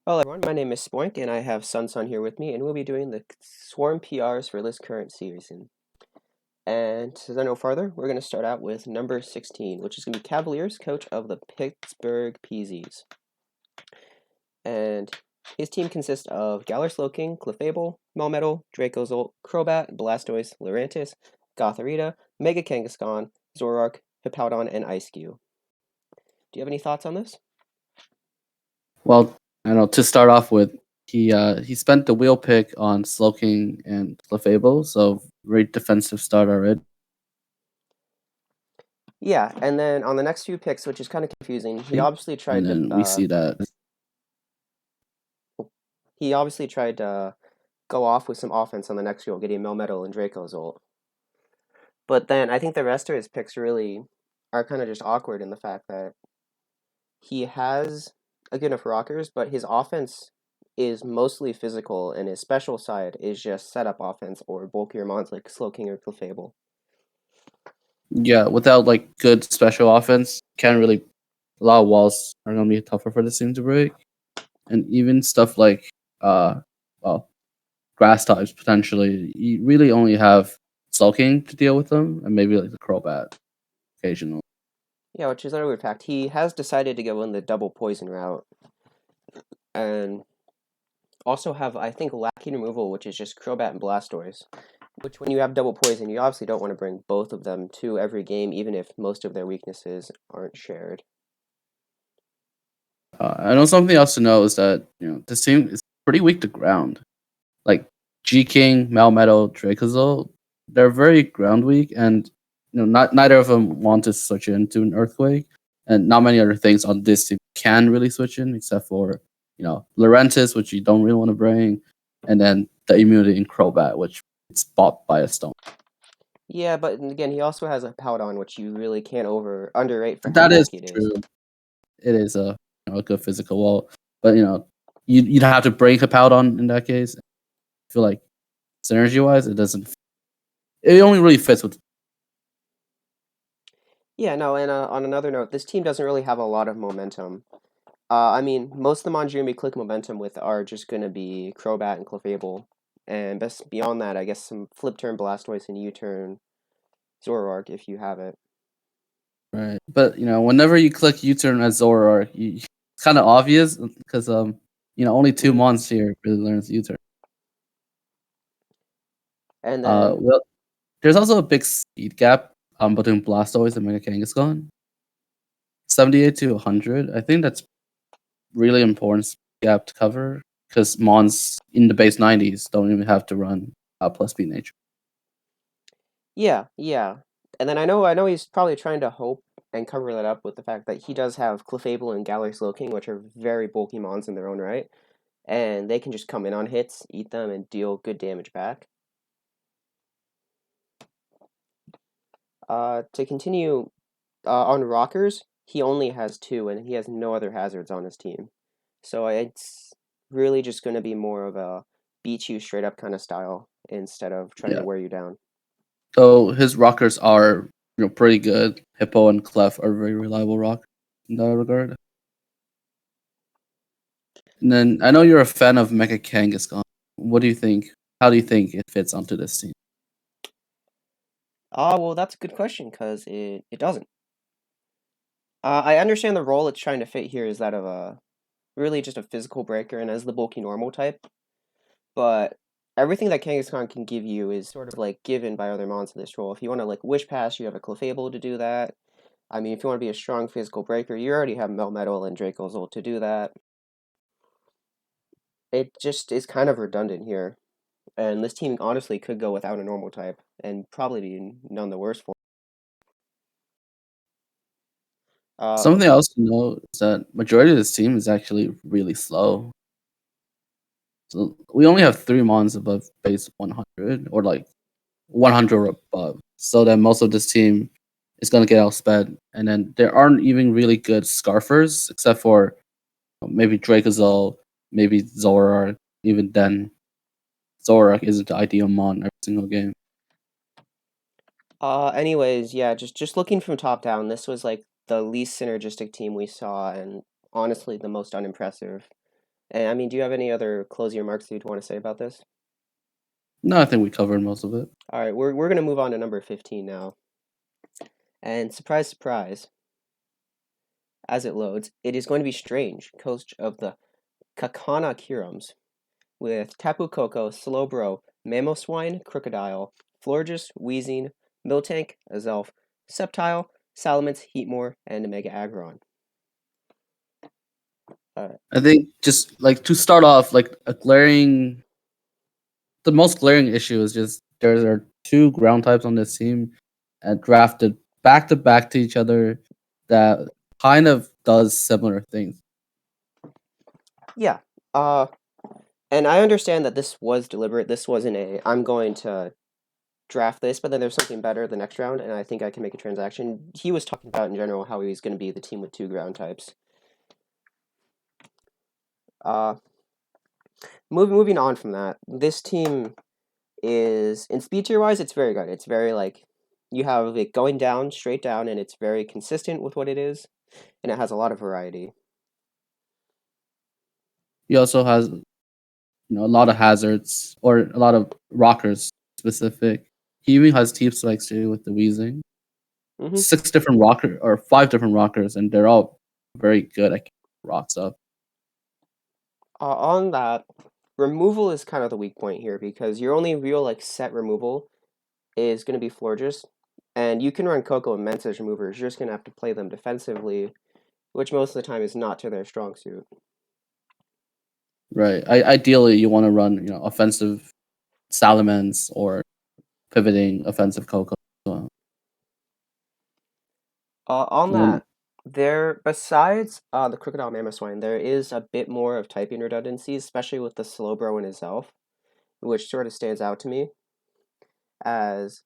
Hello everyone, my name is Spoink and I have SunSun here with me and we'll be doing the Swarm PRs for this current season. And to go no farther, we're going to start out with number 16, which is going to be Cavaliers, coach of the Pittsburgh PZs. And his team consists of Galar Slowking, Clefable, Melmetal, Dracozolt, Crobat, Blastoise, Lurantis, Gothorita, Mega Kangaskhan, Zoroark, Hippowdon, and Ice-Cube. Do you have any thoughts on this? Well, I know to start off with, he spent the wheel pick on Slowking and Clefable, so very defensive start already. Yeah, and then on the next few picks, which is kind of confusing, he obviously And tried to then we see that go off with some offense on the next roll, getting Melmetal and Dracozolt. But then I think the rest of his picks really are kind of just awkward in the fact that he has a good enough rockers, but his offense is mostly physical, and his special side is just setup offense or bulkier mons like Slowking or Clefable. yeah, without like good special offense, can't really a lot of walls are gonna be tougher for the team to break. And even stuff like well, grass types potentially, you really only have Slowking to deal with them and maybe like the Crobat occasionally. Yeah, which is another weird fact. He has decided to go in the double poison route, and also have, I think, lacking removal, which is just Crobat and Blastoise. Which, when you have double poison, you obviously don't want to bring both of them to every game, even if most of their weaknesses aren't shared. I know something else to know is that this team is pretty weak to ground. Like G King, Melmetal, Dracozolt, they're very ground weak, and not neither of them want to switch into an Earthquake, and not many other things on this team can really switch in, except for Lurantis, which you don't really want to bring, and then the immunity in Crobat, which it's bought by a stone. Yeah, but again, he also has a Powdon, which you really can't underrate for how That is bulky it is. true. It is a good physical wall, but you'd have to break a Powdon in that case. I feel like synergy wise, it doesn't. It only really fits with. Yeah, no, and on another note, this team doesn't really have a lot of momentum. I mean, most of the mons you're going to be click momentum with are just going to be Crobat and Clefable. And best beyond that, I guess some flip turn Blastoise and U-turn Zoroark if you have it. Right, but whenever you click U-turn as Zoroark, it's kind of obvious because only 2 months here really learns U-turn. And then, Well, there's also a big speed gap between Blastoise and Mega Kangaskhan. 78 to 100. I think that's really important speed gap to cover because Mons in the base 90s don't even have to run plus speed nature. yeah. And then I know he's probably trying to hope and cover that up with the fact that he does have Clefable and Galar Slowking, which are very bulky mons in their own right. And they can just come in on hits, eat them, and deal good damage back. To continue on Rockers, he only has two, and he has no other hazards on his team. So it's really just going to be more of a beat you straight up kind of style instead of trying to Yeah. wear you down. So his rockers are pretty good. Hippo and Clef are very reliable rockers in that regard. And then I know you're a fan of Mecha Kangaskhan. What do you think? How do you think it fits onto this team? Well, that's a good question because it doesn't. I understand the role it's trying to fit here is that of a really just a physical breaker and as the bulky normal type, but everything that Kangaskhan can give you is sort of like given by other mons in this role. If you want to like Wish Pass, you have a Clefable to do that. I mean, if you want to be a strong physical breaker, you already have Melmetal and Dracozolt to do that. It just is kind of redundant here. And this team honestly could go without a normal type and probably be none the worse for it. Something else to know is that majority of this team is actually really slow. So we only have 3 mons above base 100 or like 100 or above. So then most of this team is gonna get outsped, and then there aren't even really good scarfers except for maybe Dracozolt, maybe Zoroark. Even then, Zoroark isn't the ideal mon every single game. Anyways, yeah, just looking from top down, this was like the least synergistic team we saw, and honestly the most unimpressive. And I mean, do you have any other closing remarks you'd want to say about this? No, I think we covered most of it. All right, we're gonna move on to number 15 now. And surprise, surprise, as it loads, it is going to be Strange, coach of the Kakana Kurums, with Tapu Koko, Slowbro, Mamoswine, Crocodile, Florges, Wheezing, Miltank, Azelf, Sceptile, Salamence, Heatmore, and Omega Aggron. I think just like to start off, like the most glaring issue is just there are two ground types on this team and drafted back to back to each other that kind of does similar things. Yeah, uh, and I understand that this was deliberate. This wasn't I'm going to draft this, but then there's something better the next round, and I think I can make a transaction. He was talking about in general how he was going to be the team with two ground types. Uh, moving on from that, this team is in speed tier wise, it's very good. It's very like you have it going down straight down, and it's very consistent with what it is, and it has a lot of variety. He also has a lot of hazards or a lot of rockers specific. He even has team spikes too with the wheezing. Hmm. 6 different rocker or 5 different rockers, and they're all very good at rock stuff. On that, removal is kind of the weak point here because your only real like set removal is going to be Florges, and you can run Coco and Mence as removers. You're just going to have to play them defensively, which most of the time is not to their strong suit. Right. Ideally, you want to run offensive Salamence or pivoting offensive Coco. So, On um, that, there besides the Crocodile Mamoswine, there is a bit more of typing redundancy, especially with the Slowbro and his elf, which sort of stands out to me as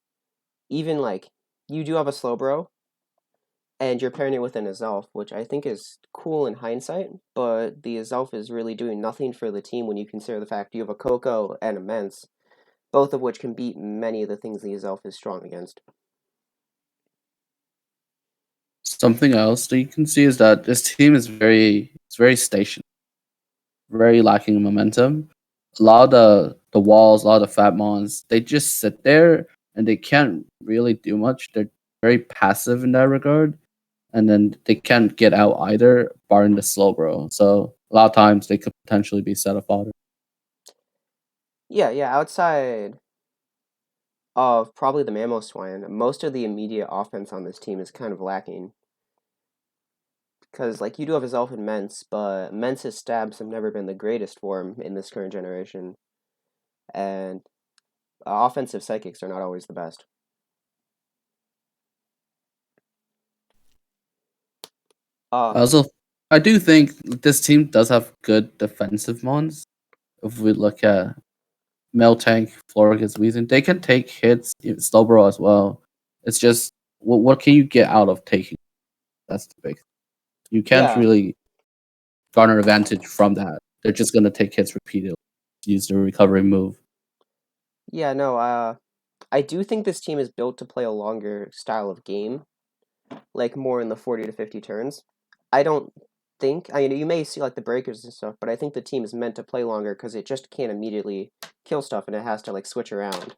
even like you do have a Slowbro and you're pairing it with an Azelf, which I think is cool in hindsight, but the Azelf is really doing nothing for the team when you consider the fact you have a Coco and a Mence, both of which can beat many of the things the Azelf is strong against. something else that you can see is that this team is very stationary, very lacking in momentum. A lot of the walls, a lot of the fat mons, they just sit there and they can't really do much. They're very passive in that regard, and then they can't get out either, barring the slow bro. So a lot of times they could potentially be set up fodder. Yeah, yeah, outside of probably the Mamoswine, most of the immediate offense on this team is kind of lacking. Because, like, you do have his elf and Mence, but Mence's stabs have never been the greatest for him in this current generation. And offensive psychics are not always the best. Uh, I also I do think this team does have good defensive mons. If we look at Mel Tank, Florgus, Weezing, they can take hits, Slowbro as well. It's just what can you get out of taking? That's the big. You can't yeah, really garner advantage from that. They're just gonna take hits repeatedly. Use the recovery move. yeah, no, I do think this team is built to play a longer style of game, like more in the 40 to 50 turns. I don't think, I mean, you may see like the breakers and stuff, but I think the team is meant to play longer because it just can't immediately kill stuff and it has to like switch around,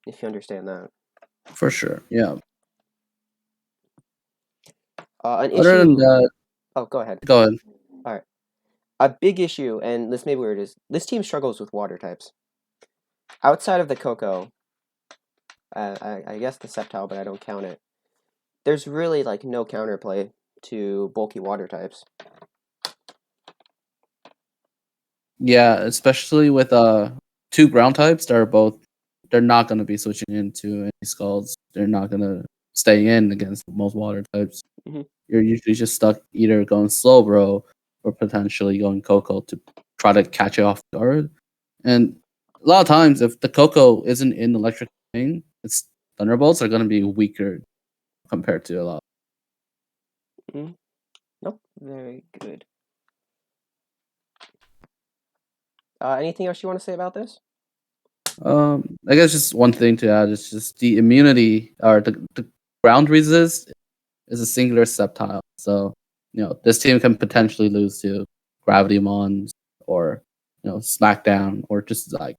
if you understand that. For sure. Yeah. An Other than issue, that, oh, go ahead. go ahead. All right. A big issue, and this may be where it is, this team struggles with water types. Outside of the Coco, I guess the Sceptile, but I don't count it. There's really like no counterplay to bulky water types. Yeah, especially with two ground types that are both they're not gonna be switching into any skulls. They're not gonna stay in against most water types. Hmm. You're usually just stuck either going slow bro or potentially going Coco to try to catch it off guard. And a lot of times if the Coco isn't in electric thing, its thunderbolts are gonna be weaker compared to a lot. Hmm. Nope, very good. Anything else you want to say about this? I guess just one thing to add is just the immunity or the ground resist is a singular septile. So, this team can potentially lose to Gravity Mons or SmackDown or just like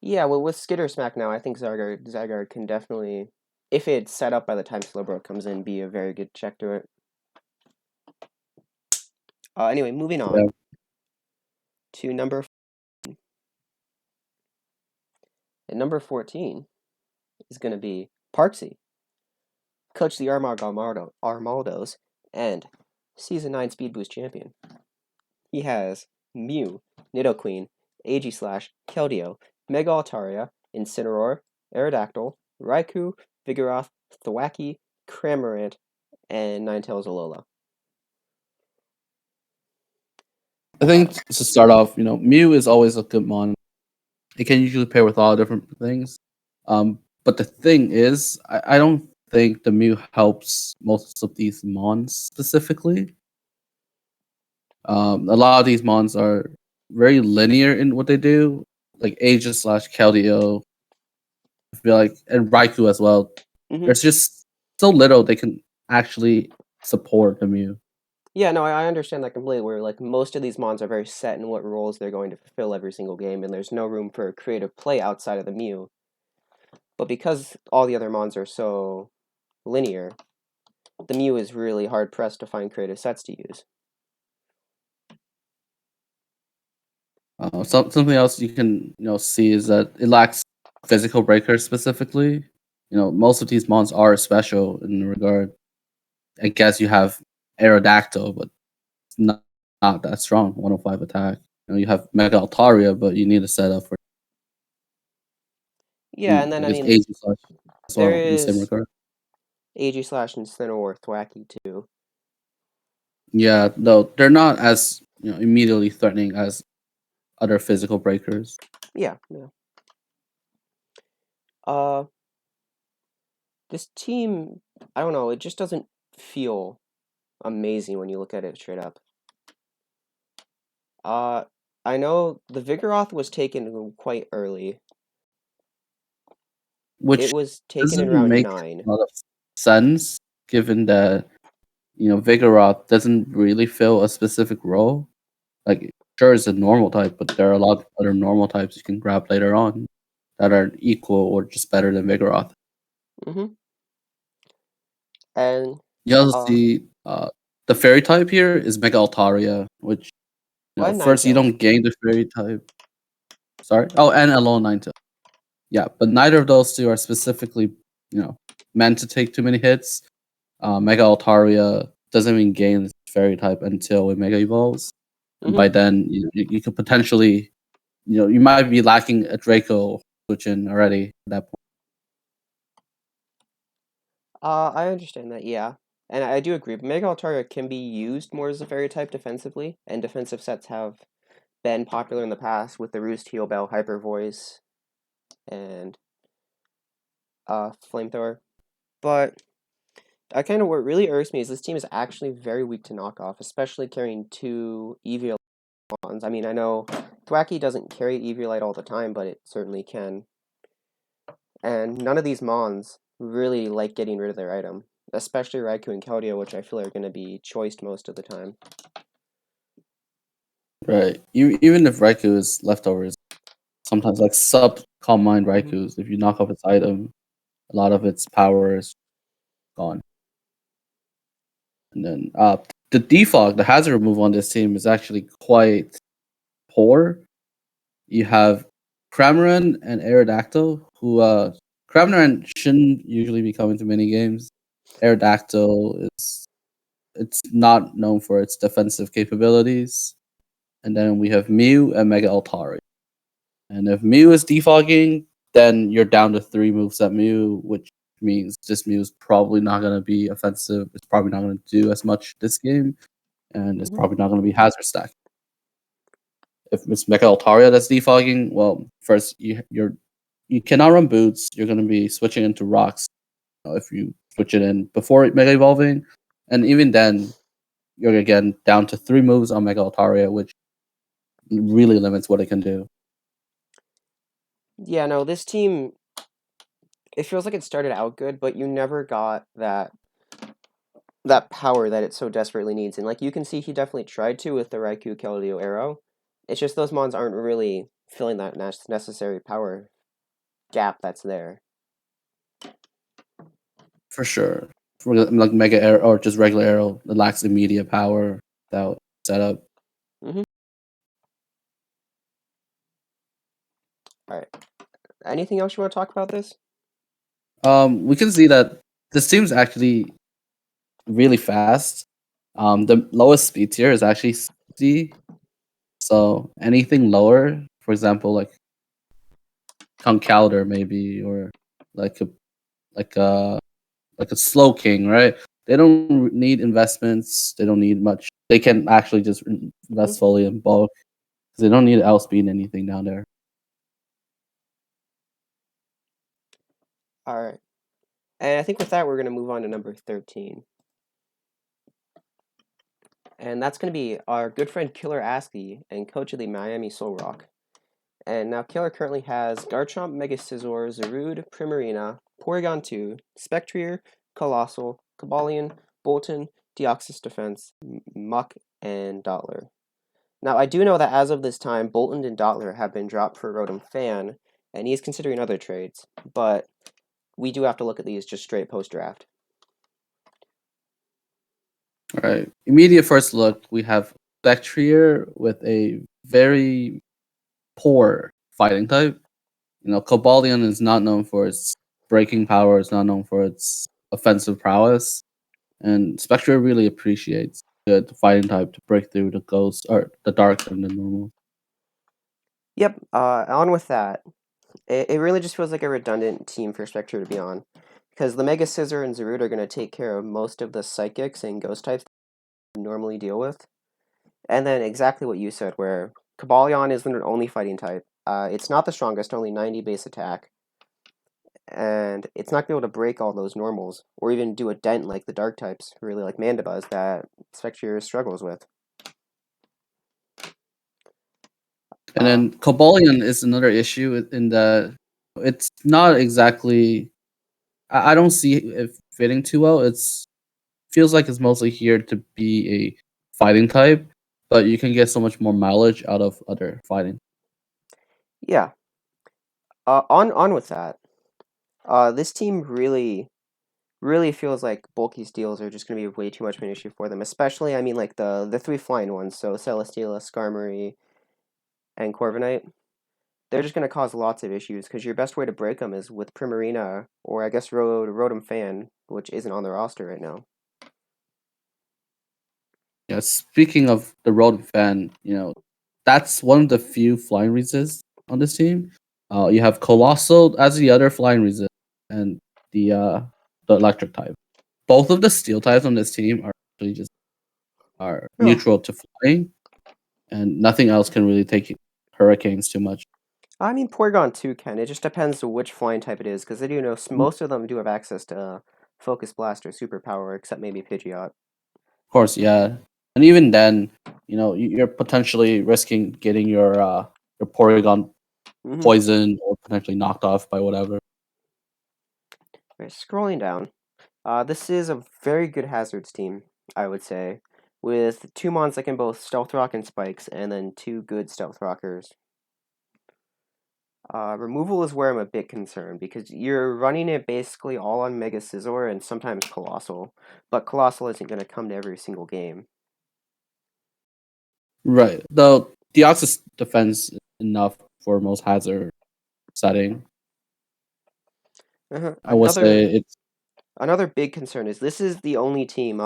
Yeah, well, with Skitter Smack now, I think Zygarde can definitely, if it's set up by the time Slowbro comes in, be a very good check to it. Anyway, moving yeah. on to number 14 is going to be Parksy, coach the Armaldos, and Season 9 Speed Boost champion. He has Mew, Nidoqueen, Aegislash, Keldeo, Mega Altaria, Incineroar, Aerodactyl, Raikou, Vigoroth, Thwackey, Cramorant, and Ninetales Alola. I think to start off, Mew is always a good mon. It can usually pair with all different things. But the thing is, I don't think the Mew helps most of these mons specifically. A lot of these mons are very linear in what they do, like Aegis / Keldeo. I feel like, and Raikou as well. Mm-hmm. There's just so little they can actually support the Mew. Yeah, no, I understand that completely. Where like most of these mons are very set in what roles they're going to fulfill every single game, and there's no room for creative play outside of the Mew. But because all the other mons are so linear, the Mew is really hard pressed to find creative sets to use. Something else you can see is that it lacks physical breakers specifically. Most of these mons are special in the regard. I guess you have Aerodactyl, but it's not that strong. 105 attack. You have Mega Altaria, but you need a setup for. Yeah, And and then I I guess mean Aegis as there well in the same is regard. Aegislash and Incineroar, Thwackey too. Yeah, no, they're not as immediately threatening as other physical breakers. Yeah, yeah. Uh, this team, I don't know, it just doesn't feel amazing when you look at it straight up. Uh, I know the Vigoroth was taken quite early. It Which was taken in doesn't round make 9. a lot of sense given that Vigoroth doesn't really fill a specific role. Like, sure, it's a normal type, but there are a lot of other normal types you can grab later on that are equal or just better than Vigoroth. Mm-hmm. And You also uh, see the fairy type here is Mega Altaria, which why first you Ninetales? don't gain the fairy type. Sorry. Oh, and Alone Ninetales. Yeah, but neither of those two are specifically meant to take too many hits. Mega Altaria doesn't even gain its fairy type until it Mega Evolves. And Mm-hmm. by then, you could potentially, you might be lacking a Draco switch in already at that point. I understand that, yeah. And I do agree. Mega Altaria can be used more as a fairy type defensively, and defensive sets have been popular in the past with the Roost, Heal Bell, Hyper Voice, and Flamethrower. But what really irks me is this team is actually very weak to knockoff, especially carrying two Eviolons. I mean, I know Thwackey doesn't carry Eviolite all the time, but it certainly can. And none of these Mons really like getting rid of their item, especially Raikou and Keldeo, which I feel are going to be choiced most of the time. Right. Even if Raikou is leftovers, sometimes like sub Calm Mind Mm-hmm. Raikous, if you knock off its item, a lot of its power is gone. And then the defog, the hazard removal on this team is actually quite poor. You have Cramorant and Aerodactyl, who Cramorant shouldn't usually be coming to many games. Aerodactyl it's not known for its defensive capabilities. And then we have Mew and Mega Altaria. And if Mew is defogging, then you're down to 3 moves at Mew, which means this Mew is probably not going to be offensive. It's probably not going to do as much this game, and it's Mm-hmm. probably not going to be hazard stack. If it's Mega Altaria that's defogging, well, first you cannot run boots. You're going to be switching into rocks if you switch it in before Mega Evolving, and even then, you're again down to 3 moves on Mega Altaria, which really limits what it can do. Yeah, no, this team, it feels like it started out good, but you never got that that power that it so desperately needs. And like you can see, he definitely tried to with the Raikou Keldeo arrow. It's just those mons aren't really filling that necessary power gap that's there. For sure. For like Mega Arrow or just regular Arrow, it lacks immediate power without setup. Mm-hmm. All right. Anything else you want to talk about this? We can see that this team's actually really fast. The lowest speed tier is actually C. So anything lower, for example, like Concalador maybe, or like a like a like a Slow King, right? They don't need investments. They don't need much. They can actually just Mm-hmm. invest fully in bulk because they don't need to outspeed anything down there. All right. And I think with that, we're going to move on to number 13. And that's going to be our good friend Killer Askey and coach of the Miami Soul Rock. And now Killer currently has Garchomp, Mega Scizor, Zarude, Primarina, Porygon 2, Spectrier, Colossal, Cobalion, Bolton, Deoxys Defense, Muck, and Dottler. Now, I do know that as of this time, Bolton and Dottler have been dropped for Rotom Fan, and he is considering other trades, but we do have to look at these just straight post-draft. All right. Immediate first look, we have Spectrier with a very poor fighting type. You know, Cobalion is not known for its breaking power. It's not known for its offensive prowess. And Spectre really appreciates good fighting type to break through the ghost or the dark than the normal. Yep, on with that. It really just feels like a redundant team for Spectre to be on. Because the Mega Scizor and Zarude are going to take care of most of the psychics and ghost types that we normally deal with. And then exactly what you said, where Cobalion is the only fighting type. It's not the strongest, only 90 base attack. And it's not going to be able to break all those normals, or even do a dent like the dark types, really like Mandibuzz, that Spectre struggles with. And then Cobalion is another issue in that it's not exactly. I don't see it fitting too well. It's feels like it's mostly here to be a fighting type, but you can get so much more mileage out of other fighting. Yeah. On with that. This team really feels like bulky steals are just going to be way too much of an issue for them. Especially, I mean, like the three flying ones, so Celesteela, Skarmory, and Corviknight. They're just going to cause lots of issues because your best way to break them is with Primarina or I guess Rotom Fan, which isn't on the roster right now. Yeah, speaking of the road fan, that's one of the few flying resist on this team. You have Colossal as the other flying resist, and the electric type. Both of the steel types on this team are actually just are Yeah. neutral to flying, and nothing else can really take hurricanes too much. I mean, Porygon too can. It just depends which flying type it is, because they do know most of them do have access to Focus Blast or Superpower, except maybe Pidgeot. Of course, yeah, and even then, you're potentially risking getting your Porygon Mm-hmm. poisoned or potentially knocked off by whatever. Right, scrolling down. This is a very good Hazards team, I would say, with two mons that can both Stealth Rock and Spikes, and then two good Stealth Rockers. Removal is where I'm a bit concerned, because you're running it basically all on Mega Scizor and sometimes Colossal, but Colossal isn't going to come to every single game. Right. Though Deoxys defense is enough for most hazard setting. I would say Another it's another big concern is this is the only team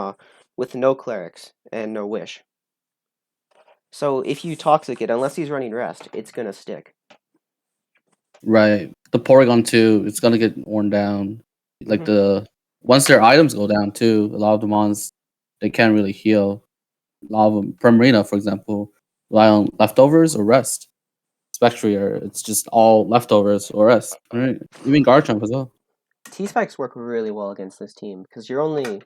with no Clerics and no Wish. So if you Toxic it, unless he's running Rest, it's going to stick. right. The Porygon too, it's gonna get worn down. Like Mm-hmm. once their items go down too, a lot of the mons they can't really heal. A lot of them, Primarina, for example, rely on leftovers or rest. Spectrier, it's just all leftovers or rest. Right. Even Garchomp as well. T-Spikes work really well against this team, because your only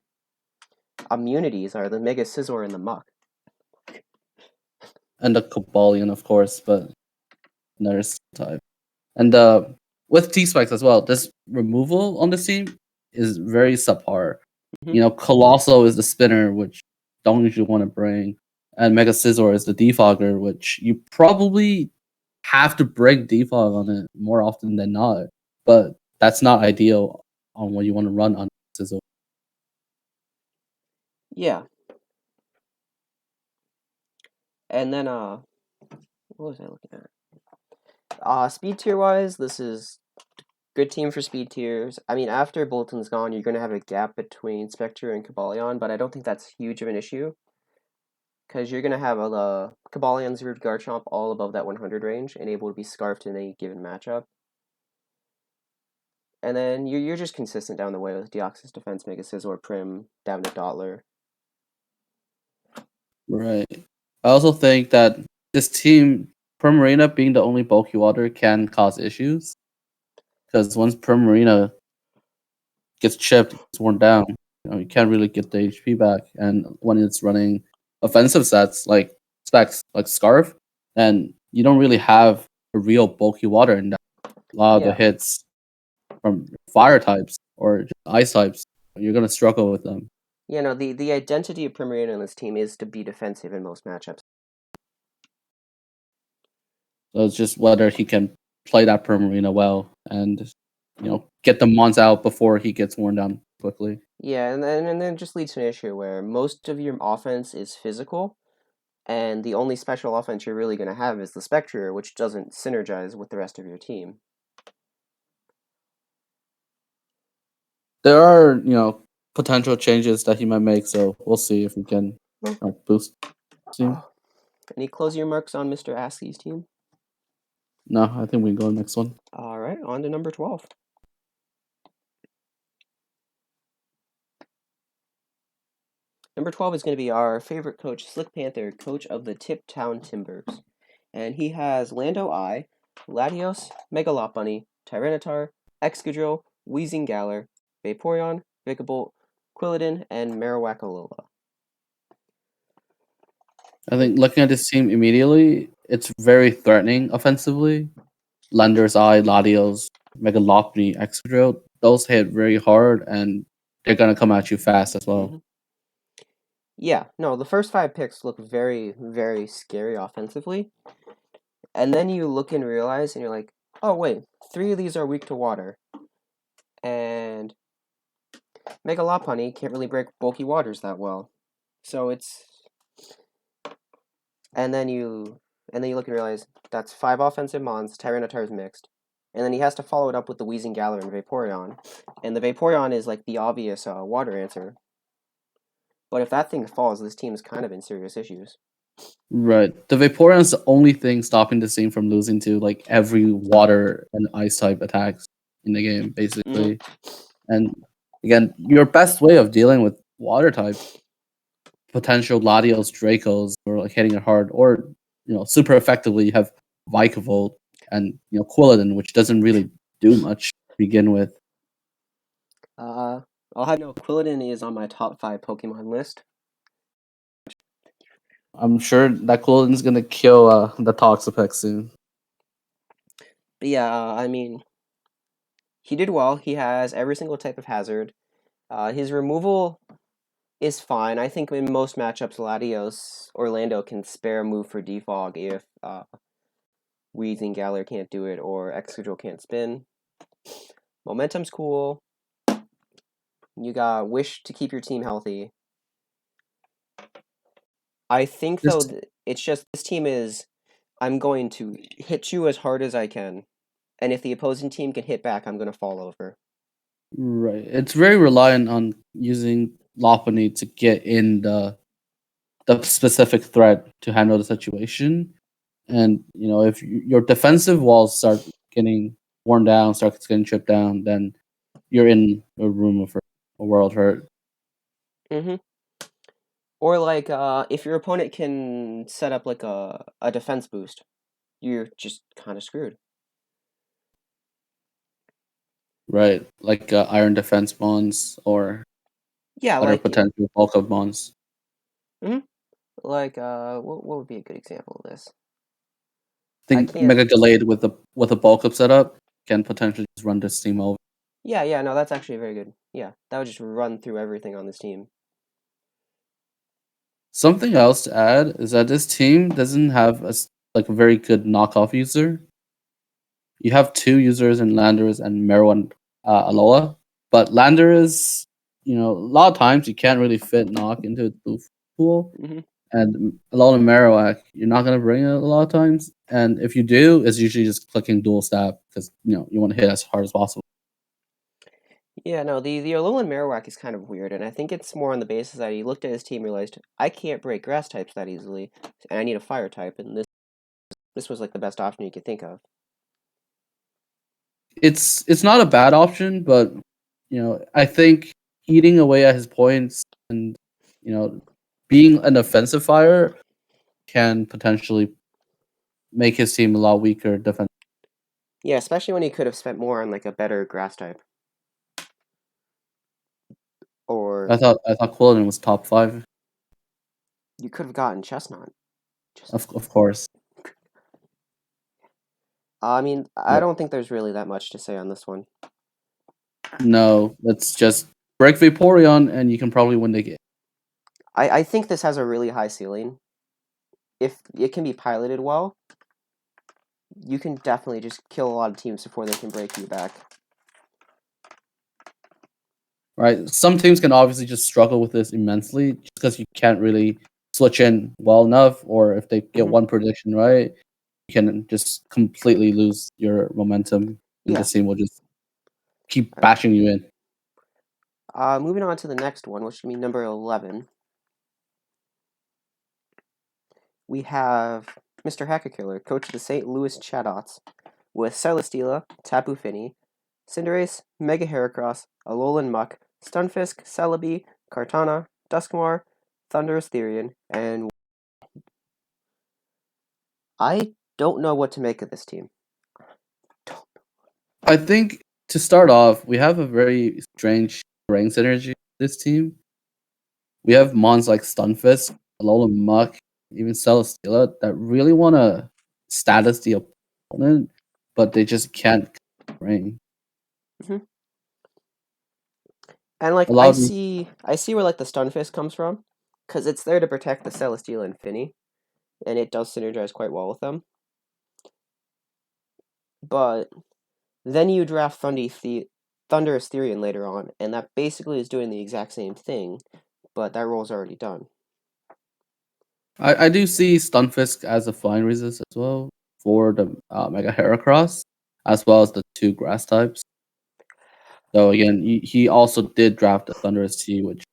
immunities are the Mega Scizor and the Muck. And the Cobalion, of course, but another type. And with T Spikes as well, this removal on the team is very subpar. Mhm. Colossal is the spinner, which don't usually want to bring, and Mega Scizor is the defogger, which you probably have to bring defog on it more often than not. But that's not ideal on what you want to run on Scizor. Yeah. And then what was I looking at? Speed tier wise, this is good team for speed tiers. I mean, after Bolton's gone, you're going to have a gap between Spectre and Cobalion, but I don't think that's huge of an issue because you're going to have a Cabalion's Root Garchomp all above that 100 range and able to be scarfed in any given matchup. And then you're just consistent down the way with Deoxys Defense, Mega Scizor, Prim, down to Dottler. Right. I also think that this team, Primarina being the only bulky water, can cause issues. Because once Primarina gets chipped, gets worn down, you can't really get the HP back. And when it's running offensive sets like specs, like Scarf, and you don't really have a real bulky water in that. A lot of the Yeah. hits from fire types or just ice types, you're gonna struggle with them. Yeah, no, the identity of Primarina in this team is to be defensive in most matchups. So it's just whether he can play that Primarina well and get the mons out before he gets worn down quickly. Yeah, and then it just leads to an issue where most of your offense is physical, and the only special offense you're really going to have is the Spectre, which doesn't synergize with the rest of your team. There are, potential changes that he might make, so we'll see if he can boost team. Any closing remarks on Mr. Askey's team? No, I think we can go to the next one. All right, on to number 12. Number 12 is going to be our favorite coach, Slick Panther, coach of the Tip Town Timbers. And he has Lando I, Latios, Megalopony, Tyranitar, Excadrill, Wheezing Galar, Vaporeon, Vikavolt, Quilladin, and Marowak-a-Lola. I think looking at this team immediately, it's very threatening offensively. Lander's Eye, Latios, Megalopony, Excadrill, those hit very hard and they're gonna come at you fast as well. Mm-hmm. Yeah, no, the first 5 picks look very, very scary offensively. And then you look and realize, and you're like, oh, wait, 3 of these are weak to water. And Megalopony can't really break bulky waters that well. So it's... And then you look and realize that's 5 offensive mons, Tyranitar's mixed. And then he has to follow it up with the Wheezing Galar and Vaporeon. And the Vaporeon is like the obvious water answer. But if that thing falls, this team is kind of in serious issues. Right. The Vaporeon is the only thing stopping the team from losing to like every water and ice type attacks in the game, basically. And again, your best way of dealing with water type potential Latios, Dracos, or like hitting it hard, or super effectively, you have Vikavolt and Quilladin, which doesn't really do much to begin with. I'll have no Quilladin is on my top 5 Pokemon list. I'm sure that Quilladin's gonna kill the Toxapex soon. But yeah, I mean, he did well. He has every single type of hazard. His removal is fine. I think in most matchups, Latios Orlando can spare a move for defog if Wheezing Galar can't do it or Excadrill can't spin. Momentum's cool. You got Wish to keep your team healthy. I think, though, it's just this team is, I'm going to hit you as hard as I can. And if the opposing team can hit back, I'm going to fall over. Right. It's very reliant on using Lopunny to get in the specific threat to handle the situation. And if your defensive walls start getting worn down, start getting chipped down, then you're in a room of hurt, a world hurt. Mm-hmm. Or like if your opponent can set up like a defense boost, you're just kind of screwed. Right, like iron defense bonds or other like potential bulk of bonds. Mm-hmm. Like what would be a good example of this? I think Mega Gallade with a bulk up setup can potentially just run this team over. Yeah, no, that's actually very good. Yeah, that would just run through everything on this team. Something else to add is that this team doesn't have like a very good knockoff user. You have two users in Landers and Mero and Alola, but Landers, a lot of times you can't really fit knock into the pool, Hmm. and Alola and Marowak, you're not gonna bring it a lot of times, and if you do, it's usually just clicking dual stab because you want to hit as hard as possible. Yeah, no, the Alolan Marowak is kind of weird, and I think it's more on the basis that he looked at his team, realized I can't break grass types that easily, and I need a fire type, and this was like the best option you could think of. It's not a bad option, but I think eating away at his points and you know being an offensive fire can potentially make his team a lot weaker defense. Yeah, especially when he could have spent more on like a better grass type, or I thought Quillen was top 5, you could have gotten Chestnut. Just, of course. I mean, I Yeah. don't think there's really that much to say on this one. No, let's just break Vaporeon and you can probably win the game. I think this has a really high ceiling. If it can be piloted well, you can definitely just kill a lot of teams before they can break you back. Right? Some teams can obviously just struggle with this immensely just because you can't really switch in well enough, or if they get Hmm. one prediction right, you can just completely lose your momentum, and Yeah. this team will just keep All right. bashing you in. Moving on to the next one, which should be number 11. We have Mr. Hacker Killer, coach of the St. Louis Chatdots, with Celesteela, Tapu Fini, Cinderace, Mega Heracross, Alolan Muck, Stunfisk, Celebi, Kartana, Duskmar, Thunderous Therian, and I don't know what to make of this team. I think to start off, we have a very strange rank synergy with this team. We have mons like Stunfisk, Alolan Muck, even Celesteela that really want to status the opponent, but they just can't ring. Mhm. And like A lot of these, I see where like the Stunfisk comes from, because it's there to protect the Celesteela and Fini, and it does synergize quite well with them. But then you draft Thunderous Therian later on, and that basically is doing the exact same thing, but that role's already done. I do see Stunfisk as a flying resist as well for the Mega Heracross, as well as the two grass types. So again, he also did draft a Thunderous T, which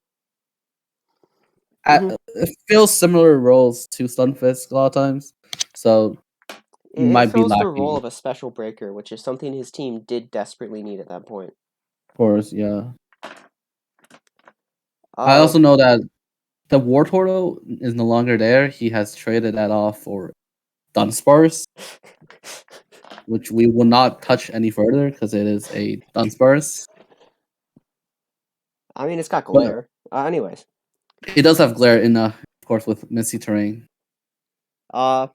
Hmm. it feels similar roles to Stunfisk a lot of times. So you It might be fills the role lacking, of a special breaker, which is something his team did desperately need at that point. of course. Yeah, I Uh, also know that the War Turtle is no longer there. He has traded that off for Dunsparce, which we will not touch any further because it is a Dunsparce. I mean, it's got But glare. Anyways, it does have glare in, of course, with Misty Terrain. uh,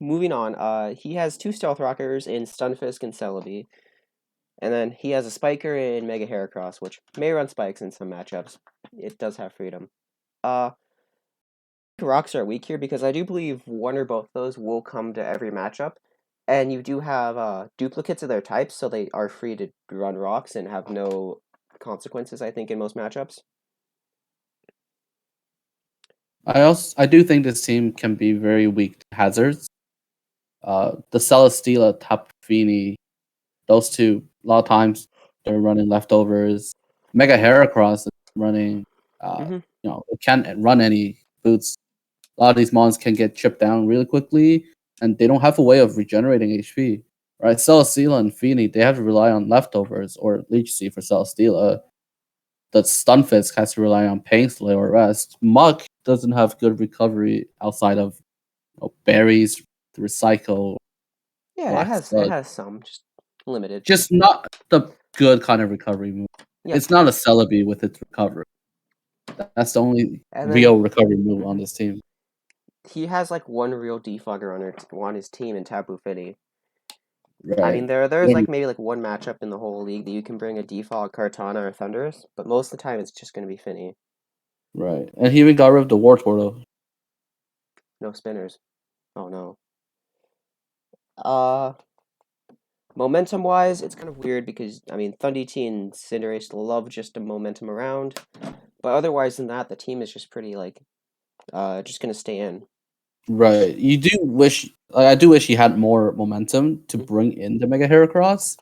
moving on. He has two Stealth Rockers in Stunfisk and Celebi, and then he has a Spiker in Mega Heracross, which may run spikes in some matchups. It does have freedom. Uh, Rocks are weak here because I do believe one or both those will come to every matchup, and you do have duplicates of their types, so they are free to run rocks and have no consequences. I think in most matchups. I do think this team can be very weak to hazards. The Celesteela, Tapu Fini, those two, a lot of times they're running leftovers. Mega Heracross is running, Hmm. it can't run any boots. A lot of these mons can get chipped down really quickly, and they don't have a way of regenerating HP. Right, Celesteela and Fini, they have to rely on leftovers or Leech Seed for Celesteela. The Stunfisk has to rely on Painslayer or Rest. Muck doesn't have good recovery outside of berries to recycle, Yeah, Black it Sludge. has some, just limited. Just not the good kind of recovery move. Yeah, It's not a Celebi with its recovery. That's the only and then real recovery move on this team. he has like one real defogger on his team in Tapu Fini. I right? mean, there's like maybe like one matchup in the whole league that you can bring a default Kartana or Thunderous, but most of the time it's just going to be Finny. Right, and he even got rid of the Wartortle. No spinners. Oh no. Uh, Momentum wise, it's kind of weird because I mean, Thundy and Cinderace love just a momentum around, but otherwise than that, the team is just pretty like just gonna stay in. Right, you do wish, like, I do wish he had more momentum to Mhm. bring in the Mega Heracross,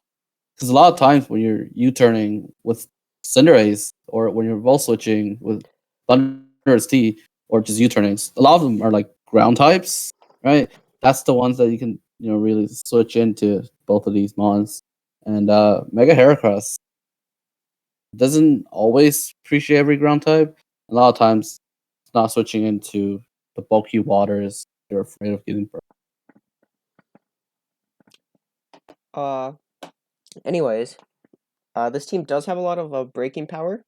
because a lot of times when you're U-turning with Cinderace or when you're Volt switching with Thunderous T or just U-turnings, a lot of them are like ground types, right? That's the ones that you can, really switch into both of these mons. And Mega Heracross doesn't always appreciate every ground type. A lot of times it's not switching into the bulky waters. You're afraid of getting burned. Uh, Anyways, this team does have a lot of breaking power,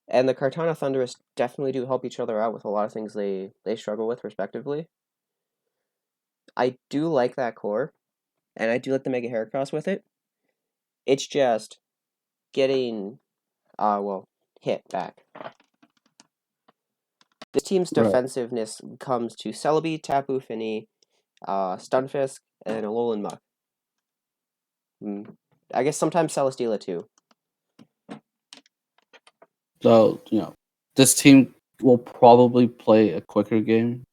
and the Kartana Thunderous definitely do help each other out with a lot of things they struggle with respectively. I do like that core, and I do like the Mega Heracross with it. It's just getting well hit back. This team's Right. defensiveness comes to Celebi, Tapu Fini, Stunfisk, and Alolan Muck. Mm. I guess sometimes Celesteela too. So, this team will probably play a quicker game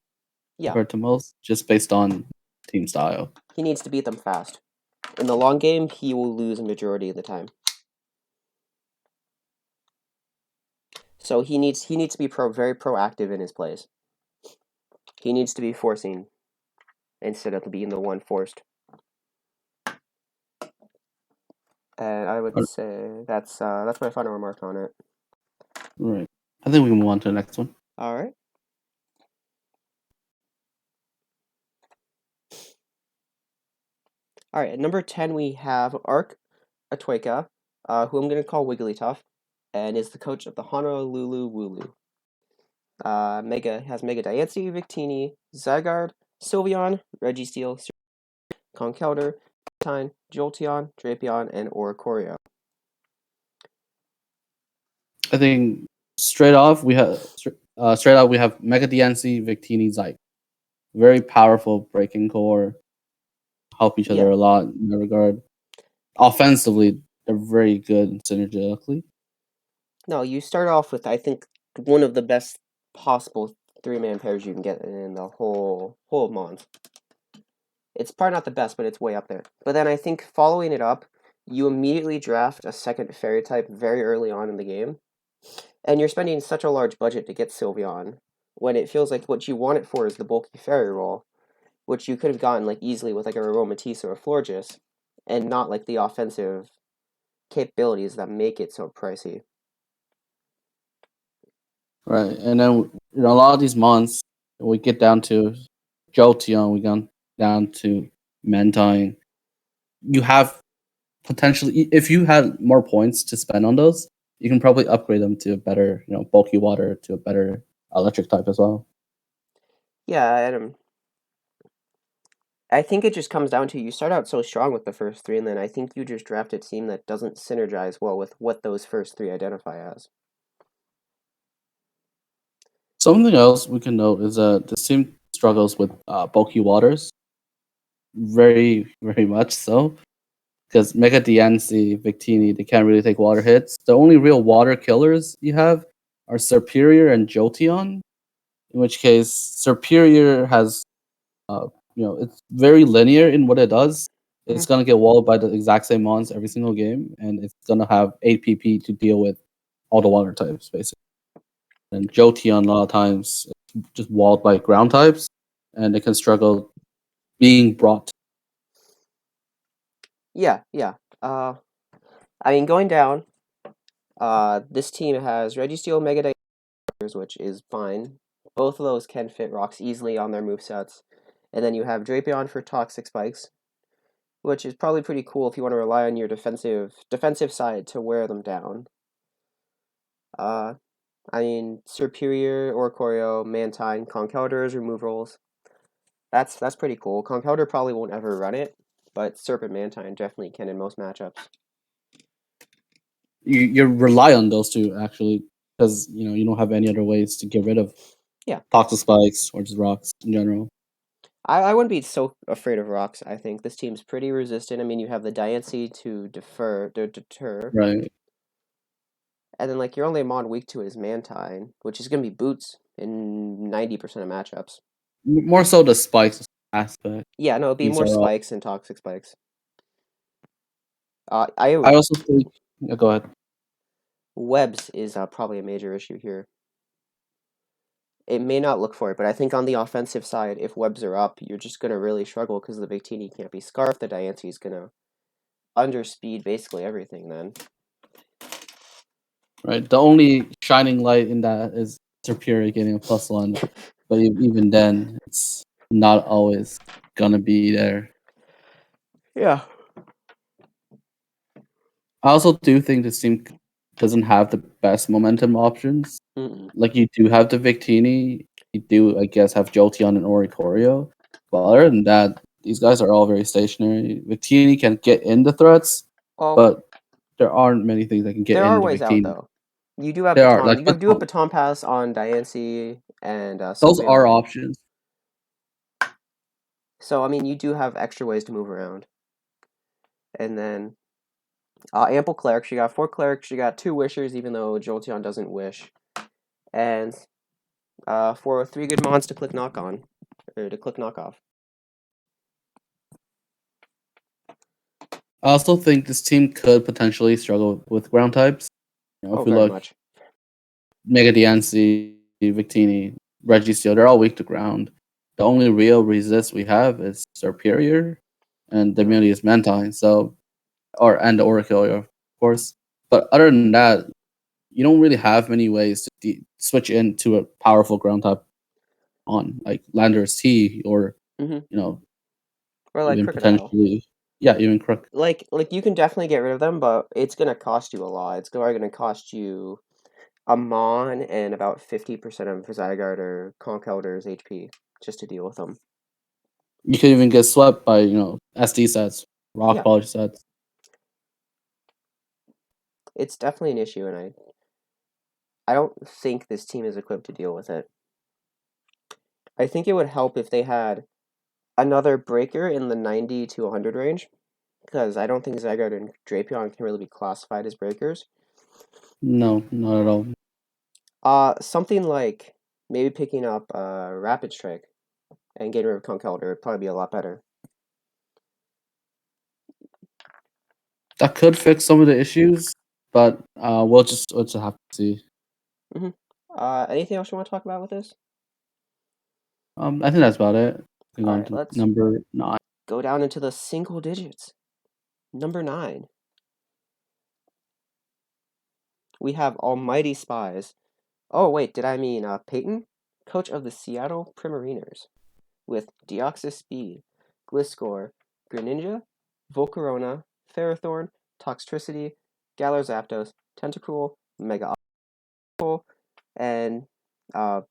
Yeah, compared to most, just based on team style. he needs to beat them fast. In the long game, he will lose a majority of the time. So he needs to be very proactive in his plays. He needs to be forcing instead of being the one forced. And I would say that's my final remark on it. Right. I think we can move on to the next one. All right. All right. At number 10, we have Arc Atueka, who I'm going to call Wigglytuff, and is the coach of the Honolulu Wooloo. Mega Diancie, Victini, Zygarde, Sylveon, Registeel, Conkeldurr, Tine, Jolteon, Drapion, and Oricorio. I think straight out we have Mega DNC, Victini, Zyke. Very powerful breaking core. Help each other Yeah. a lot in that regard. Offensively, they're very good synergistically. No, you start off with I think one of the best possible three-man pairs you can get in the whole month. It's probably not the best, but it's way up there. But then I think following it up, you immediately draft a second fairy type very early on in the game, and you're spending such a large budget to get Sylveon when it feels like what you want it for is the bulky fairy roll, which you could have gotten like easily with like a Aromatisse or a Florges, and not like the offensive capabilities that make it so pricey. Right. And then a lot of these months we get down to Jolteon, we get down to Mentine. You have potentially, if you had more points to spend on those, you can probably upgrade them to a better, bulky water, to a better electric type as well. Yeah, and I think it just comes down to you start out so strong with the first three, and then I think you just draft a team that doesn't synergize well with what those first three identify as. Something else we can note is that this team struggles with bulky waters, very, very much so. Because Mega Diancie, Victini, they can't really take water hits. The only real water killers you have are Superior and Jolteon. In which case, Superior has, it's very linear in what it does. It's Mhm. gonna get walled by the exact same mons every single game, and it's gonna have 8 PP to deal with all the water types, basically. And Jolteon, a lot of times, it's just walled by ground types, and it can struggle being brought. Yeah, yeah. Uh, I mean, going down, this team has Registeel, Mega Divers, which is fine. Both of those can fit rocks easily on their movesets. And then you have Drapion for Toxic Spikes, which is probably pretty cool if you want to rely on your defensive side to wear them down. Uh, I mean, Superior, Oricorio, Mantine, Conkeldurr's remove rolls. That's pretty cool. Conkeldurr probably won't ever run it, but Serpent Mantine definitely can in most matchups. You rely on those two actually because you don't have any other ways to get rid of Yeah, toxic spikes or just rocks in general. I wouldn't be so afraid of rocks. I think this team's pretty resistant. I mean, you have the Diancie to deter, Right. and then like your only mod weak to it is Mantine, which is gonna be boots in 90% of matchups. More so the spikes aspect. Yeah, no, it'd be These more are all. spikes and toxic spikes. I I also think. Yeah, go ahead. webs is probably a major issue here. It may not look for it, but I think on the offensive side, if webs are up, you're just gonna really struggle because the Victini can't be scarfed. The Diancie's gonna underspeed basically everything then. Right. The only shining light in that is Superior getting a +1, but even then, it's not always gonna be there. Yeah. I also do think this team doesn't have the best momentum options. Mm-mm. Like you do have the Victini, you do I guess have Jolteon and Oricorio, but other than that, these guys are all very stationary. Victini can get into threats, Well, but there aren't many things that can get there are into ways out Victini. though. You do have There are baton. like You do have Baton. baton pass on Diancie and Those are Sylveon. options. So I mean, you do have extra ways to move around. And then ample clerics. She got 4 clerics. She got 2 wishers, even though Jolteon doesn't wish. And for 3 good mons to click knock on or to click knock off. I also think this team could potentially struggle with ground types. Oh, If we very look, much. Mega DNC, Victini, Registeel, they're all weak to ground. The only real resist we have is Superior, and the Yeah. immunity is Mantine. So, and the Oracle, of course. But other than that, you don't really have many ways to switch into a powerful ground type on like Landorus T or Mm-hmm. you know Or like even Crocodile. potentially even Crook. Like you can definitely get rid of them, but it's gonna cost you a lot. It's gonna cost you a Mon and about 50% of Zygarde or Conch Elder's HP just to deal with them. You could even get swept by SD sets, rock Yeah, polish sets. it's definitely an issue, and I don't think this team is equipped to deal with it. I think it would help if they had another breaker in the 90 to 100 range, because I don't think Zygarde and Drapion can really be classified as breakers. No, not at all. Something like maybe picking up Rapid Strike and getting rid of Conkeldurr would probably be a lot better. That could fix some of the issues, but we'll just have to see. Mm-hmm. Anything else you want to talk about with this? I think that's about it. Going All on right, to let's number 9. go down into the single digits. Number 9, we have Almighty Spies. Oh wait, did I mean Peyton, coach of the Seattle Primariners, with Deoxys Speed, Gliscor, Greninja, Volcarona, Ferrothorn, Toxtricity, Galar Zapdos, Tentacruel, Mega Opal, and uh,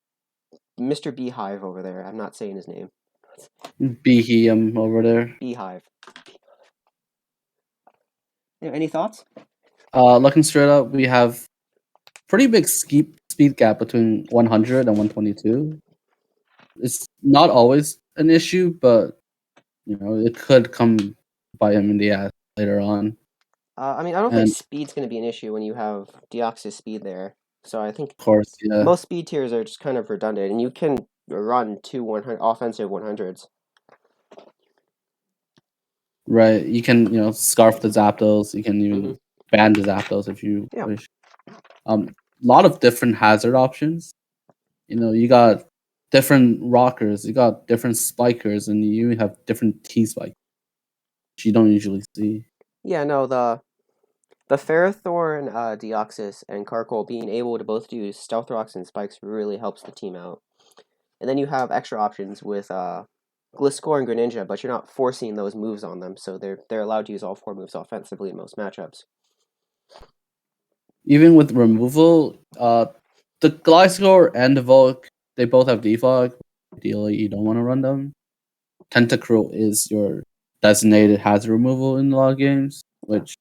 Mr. Beehive over there. I'm not saying his name. Behem over there. Beehive. Yeah, any thoughts? Looking straight up, we have pretty big speed gap between 100 and 122. It's not always an issue, but it could come by him in the ass later on. I mean, I don't think And speed's going to be an issue when you have Deoxys Speed there. So I think of course, yeah, most speed tiers are just kind of redundant, and you can run 2 offensive 100s. right. You can scarf the Zapdos. You can Mm-hmm. even ban the Zapdos if you Yeah. wish. A lot of different hazard options. You got different rockers, you got different spikers, and you have different T spikes, which you don't usually see. Yeah, no, the Ferrothorn, Deoxys, and Carkol being able to both do Stealth Rocks and Spikes really helps the team out. And then you have extra options with Gliscor and Greninja, but you're not forcing those moves on them, so they're allowed to use all 4 moves offensively in most matchups. Even with removal, the Gliscor and the Volk, they both have defog. Ideally, you don't want to run them. Tentacruel is your designated hazard removal in a lot of games, which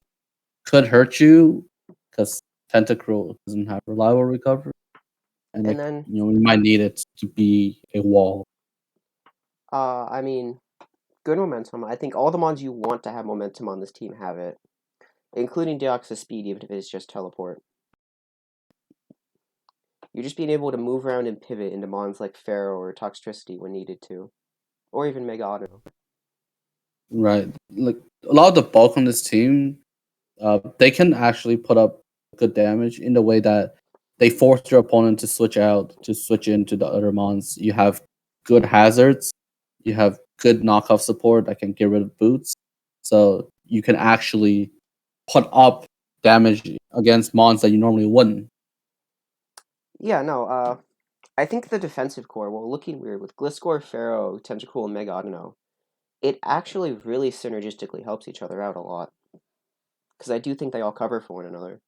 could hurt you because Tentacruel doesn't have reliable recovery, and And then, you might need it to be a wall. I mean, good momentum. I think all the mons you want to have momentum on this team have it, including Deoxys speed, even if it's just teleport. You're just being able to move around and pivot into mons like Pharaoh or Toxtricity when needed to, or even Mega Auto. Right, like a lot of the bulk on this team, they can actually put up good damage in the way that they force your opponent to switch out to switch into the other mons. You have good hazards, you have good knockoff support that can get rid of boots, so you can actually put up damage against mons that you normally wouldn't. Yeah, no, I think the defensive core, while looking weird with Gliscor, Pharaoh, Tentacruel, and Mega Auto, it actually really synergistically helps each other out a lot. Because I do think they all cover for one another.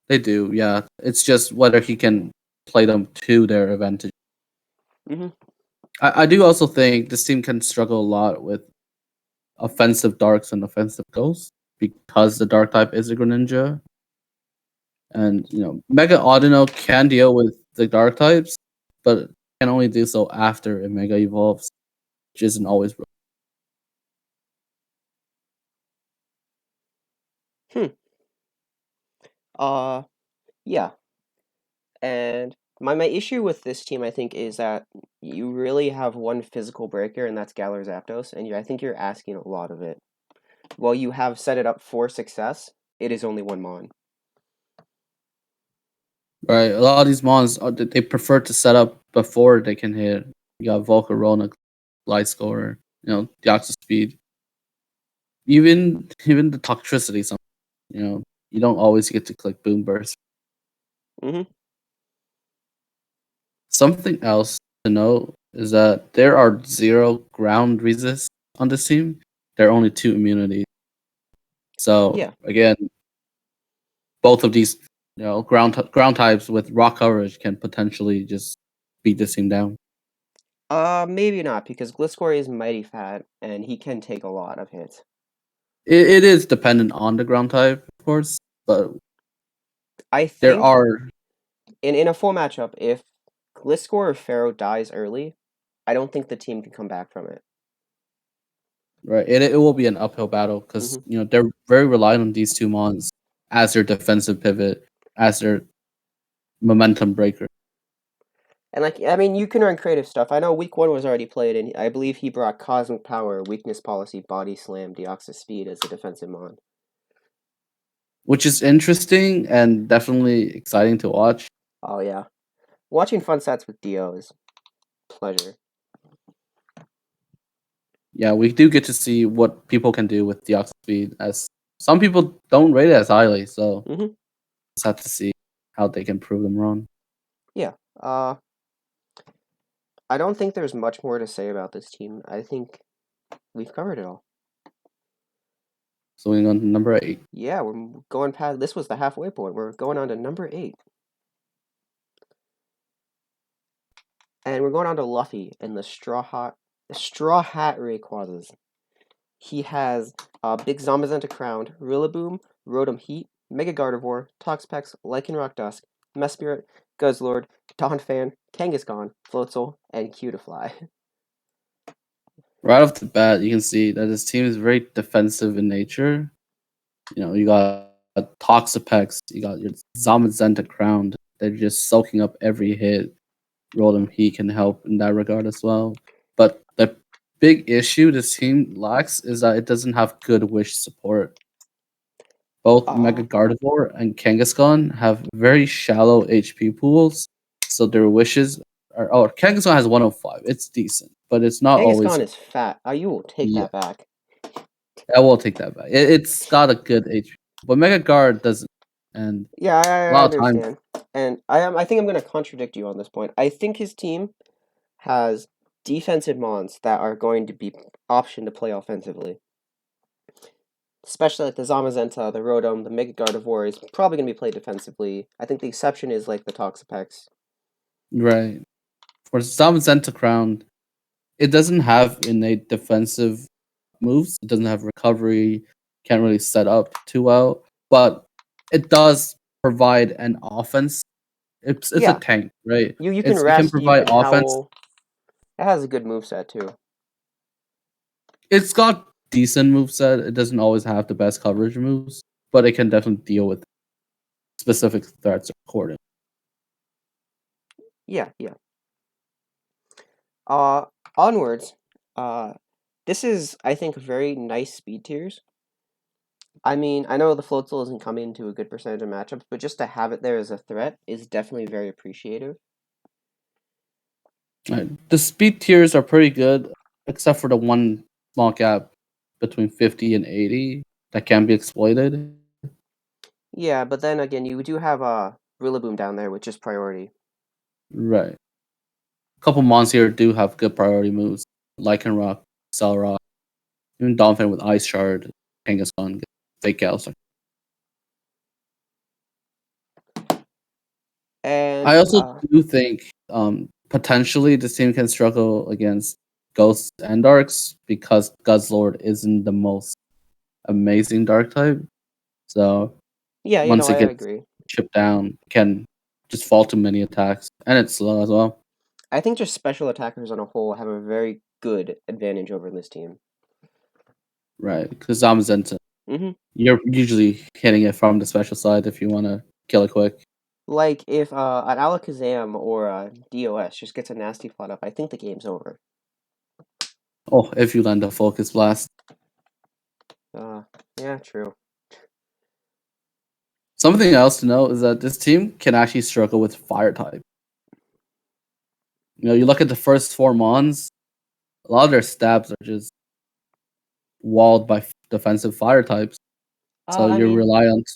They do, yeah. It's just whether he can play them to their advantage. Mm-hmm. I do also think this team can struggle a lot with offensive darks and offensive ghosts because the dark type is a Greninja. And Mega Audino can deal with the dark types, but can only do so after a Mega evolves, which isn't always. Hmm. Yeah. And my issue with this team, I think, is that you really have one physical breaker, and that's Galar Zapdos, and I think you're asking a lot of it. While you have set it up for success, it is only one mon. Right, a lot of these mons they prefer to set up before they can hit. You got Volcarona, Light Score, the Oxo Speed, even the Toxtricity. Some you don't always get to click Boom Burst. Mm-hmm. Something else to note is that there are 0 ground resist on this team. There are only 2 immunities. So Yeah. again, both of these ground types with rock coverage can potentially just beat this team down. Maybe not, because Gliscor is mighty fat, and he can take a lot of hits. It is dependent on the ground type, of course, but I there think are in a full matchup, if Gliscor or Pharaoh dies early, I don't think the team can come back from it. right. It will be an uphill battle because Mm-hmm. they're very reliant on these two mons as their defensive pivot, as their momentum breaker. And I mean, you can run creative stuff. I know week 1 was already played, and I believe he brought Cosmic Power, Weakness Policy, Body Slam, Deoxys Speed as a defensive mon. Which is interesting and definitely exciting to watch. Oh yeah, watching fun sets with Dio is pleasure. Yeah, we do get to see what people can do with the speed, as some people don't rate it as highly, so Mm-hmm. just have to see how they can prove them wrong. Yeah. I don't think there's much more to say about this team. I think we've covered it all. So we on to number 8. Yeah, we're going past. This was the halfway point. We're going on to number 8, and we're going on to Luffy and the Straw Hat Rayquazas. He has Big Zombazenta Crowned, Rillaboom, Rotom Heat, Mega Gardevoir, Toxapex, Lycanroc Dusk, Mesprit, Guzzlord, Donphan, Kangaskhan, Floatzel, and Cutiefly. Right off the bat, you can see that this team is very defensive in nature. You got Toxapex, you got your Zamazenta Crowned. They're just soaking up every hit. Rotom He can help in that regard as well. But the big issue this team lacks is that it doesn't have good wish support. Both Mega Uh, Gardevoir and Kangaskhan have very shallow HP pools, so their wishes are. Oh, Kangaskhan has 105. It's decent, but it's not always. Kangaskhan is fat. You will take Yeah, that back. I will take that back. It's got a good HP, but Mega Guard doesn't. And Yeah, a I lot of times, understand. And I think I'm going to contradict you on this point. I think his team has defensive mons that are going to be option to play offensively. Especially like the Zamazenta, the Rotom, the Mega Gardevoir is probably going to be played defensively. I think the exception is like the Toxapex. right, for some Zenta Crown, it doesn't have innate defensive moves. It doesn't have recovery. Can't really set up too well, but it does provide an offense. It's a Yeah, tank, right? you can It can rest, you provide can offense. howl. It has a good moveset too. It's got decent moveset. It doesn't always have the best coverage moves, but it can definitely deal with specific threats according. Yeah, yeah. Uh, Onwards. Uh, this is, I think, very nice speed tiers. I mean, I know the floatzel isn't coming into a good percentage of matchups, but just to have it there as a threat is definitely very appreciative. Right. The speed tiers are pretty good, except for the one small gap between 50 and 80 that can be exploited. Yeah, but then again, you do have Rillaboom down there, which is priority. Right. A couple mons here do have good priority moves. Lycanroc, Cellrock, even Dolphin with Ice Shard, Kangaskhan, Fake Gauss. And I also do think potentially this team can struggle against Ghosts and Darks because Guzzlord isn't the most amazing Dark type. So yeah, once I it gets agree. chipped down, it can just fall to many attacks, and it's slow as well. I think just special attackers on a whole have a very good advantage over this team. Right, because Zamazenta, Hmm. you're usually hitting it from the special side if you want to kill it quick. Like if an Alakazam or a DOS just gets a nasty plot up, I think the game's over. Oh, if you land a Focus Blast. Uh, yeah, true. Something else to note is that this team can actually struggle with Fire type. You know, you look at the first four Mons, a lot of their stabs are just walled by defensive Fire types. So I you're mean, reliant.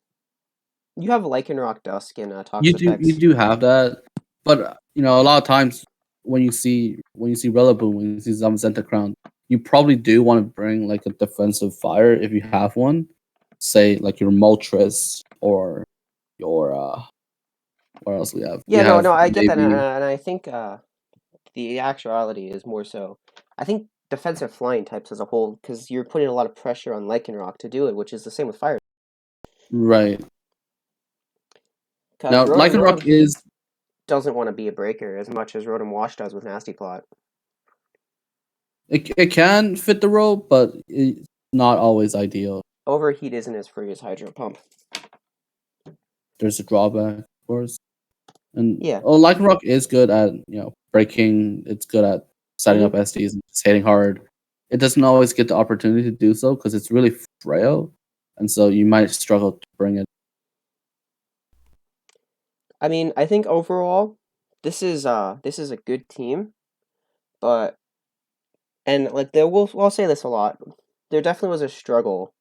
you have Lycanroc Dusk and You Toxapex. do have that, but you know a lot of times when you see Rillaboom, when you see Zamazenta Crown, you probably do want to bring like a defensive fire if you have one, say like your Moltres or your what else we have? We Yeah, no, have I get that, maybe and I think the actuality is more so. I think defensive flying types as a whole, because you're putting a lot of pressure on Lycanroc to do it, which is the same with Fire. right Because now Rotom Lycanroc Heat is doesn't want to be a breaker as much as Rotom Wash does with Nasty Plot. it can fit the role, but it's not always ideal. Overheat isn't as free as Hydro Pump. There's a drawback, of course. And Yeah. Lycanroc is good at breaking. It's good at setting Hmm. up SDs and just hitting hard. It doesn't always get the opportunity to do so because it's really frail, and so you might struggle to bring it. I mean, I think overall, this is a good team, but and like there will I'll say this a lot. There definitely was a struggle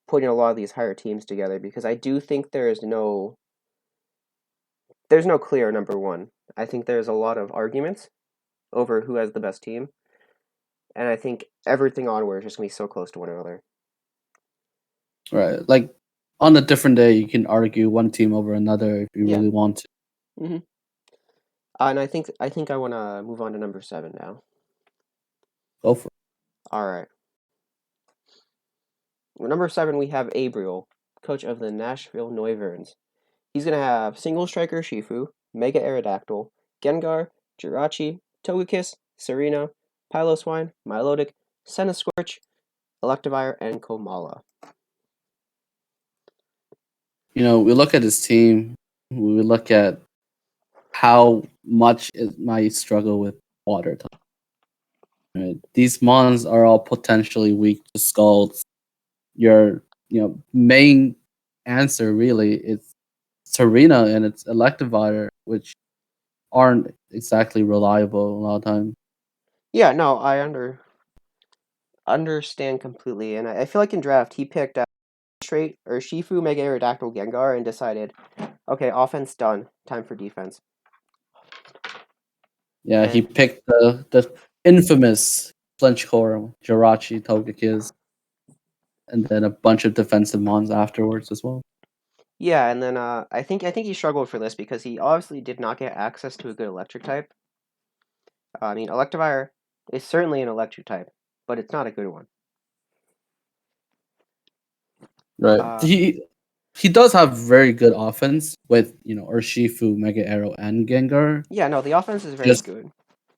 putting a lot of these higher teams together because I do think there's no clear number one. I think there's a lot of arguments over who has the best team, and I think everything onward is just gonna be so close to one another. Right, like on a different day, you can argue one team over another if you Yeah. really want to. Hmm. And I think I want to move on to number 7 now. Go for it. All right. Number 7 we have Abriel, coach of the Nashville Noivern. He's gonna have single striker Shifu, Mega Aerodactyl, Gengar, Jirachi, Togekiss, Serena, Piloswine, Milotic, Centiskorch, Electivire, and Komala. You know, we look at his team. We look at how much it might struggle with water type. Right? These mons are all potentially weak to Scalds. Your main answer really is Serena and its Electivire, which aren't exactly reliable a lot of time. Yeah, no, understand completely, and I feel like in draft he picked straight or Shifu, Mega Aerodactyl, Gengar, and decided, okay, offense done, time for defense. Yeah, he And picked the infamous Flinch Core, Jirachi, Togekiss, and then a bunch of defensive mons afterwards as well. yeah, and then I think he struggled for this because he obviously did not get access to a good electric type. I mean, Electivire. It's certainly an electric type, but it's not a good one. Right. Uh, He does have very good offense with Urshifu, Mega Arrow, and Gengar. yeah, no, the offense is very Just good.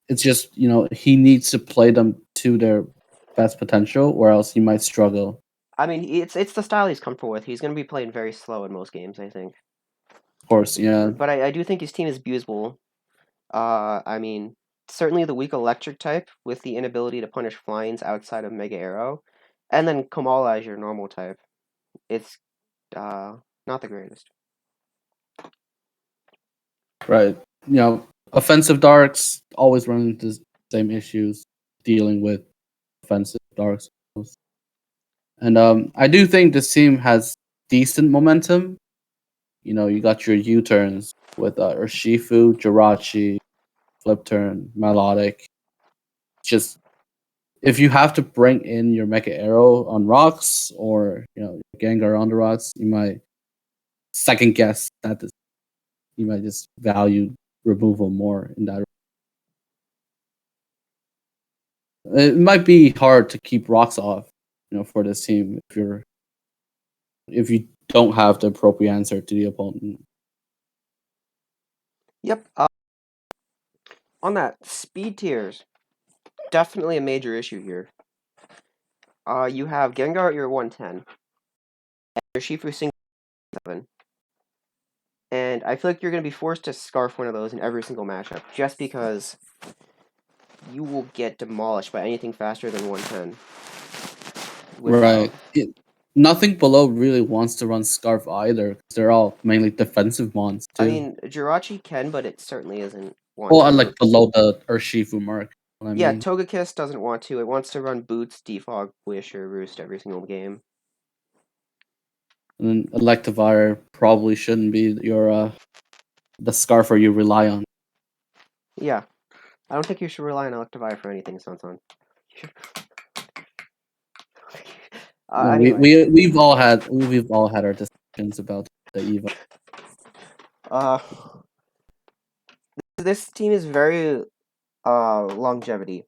it's just he needs to play them to their best potential, or else he might struggle. I mean, it's the style he's comfortable with. He's going to be playing very slow in most games, I think. Of course, yeah. But I do think his team is abusable. I mean, certainly the weak electric type with the inability to punish flyings outside of Mega Arrow, and then Kamala as your normal type. It's not the greatest. Right. Offensive darks always run into the same issues dealing with offensive darks. And I do think this team has decent momentum. You got your U turns with Urshifu, Jirachi, Flip Turn, Melodic. Just if you have to bring in your Mecha Arrow on rocks or Gengar on the rocks, you might second guess that you might just value removal more in that. It might be hard to keep rocks off, for this team if you don't have the appropriate answer to the opponent. Yep. On that, speed tiers, definitely a major issue here. You have Gengar at your 110, and your Shifu single 7, and I feel like you're going to be forced to scarf one of those in every single matchup, just because you will get demolished by anything faster than 110. Right. Without, Nothing below really wants to run Scarf either, 'cause they're all mainly defensive mons I too. mean, Jirachi can, but it certainly isn't Well, I 110. like below the Urshifu mark. What I Yeah, mean. Togekiss doesn't want to. It wants to run Boots, Defog, Wish, or Roost every single game. And then Electivire probably shouldn't be your the Scarfer you rely on. Yeah, I don't think you should rely on Electivire for anything, SunSun. No, we, Anyway, we we've all had our discussions about the Eva. uh, this team is very longevity.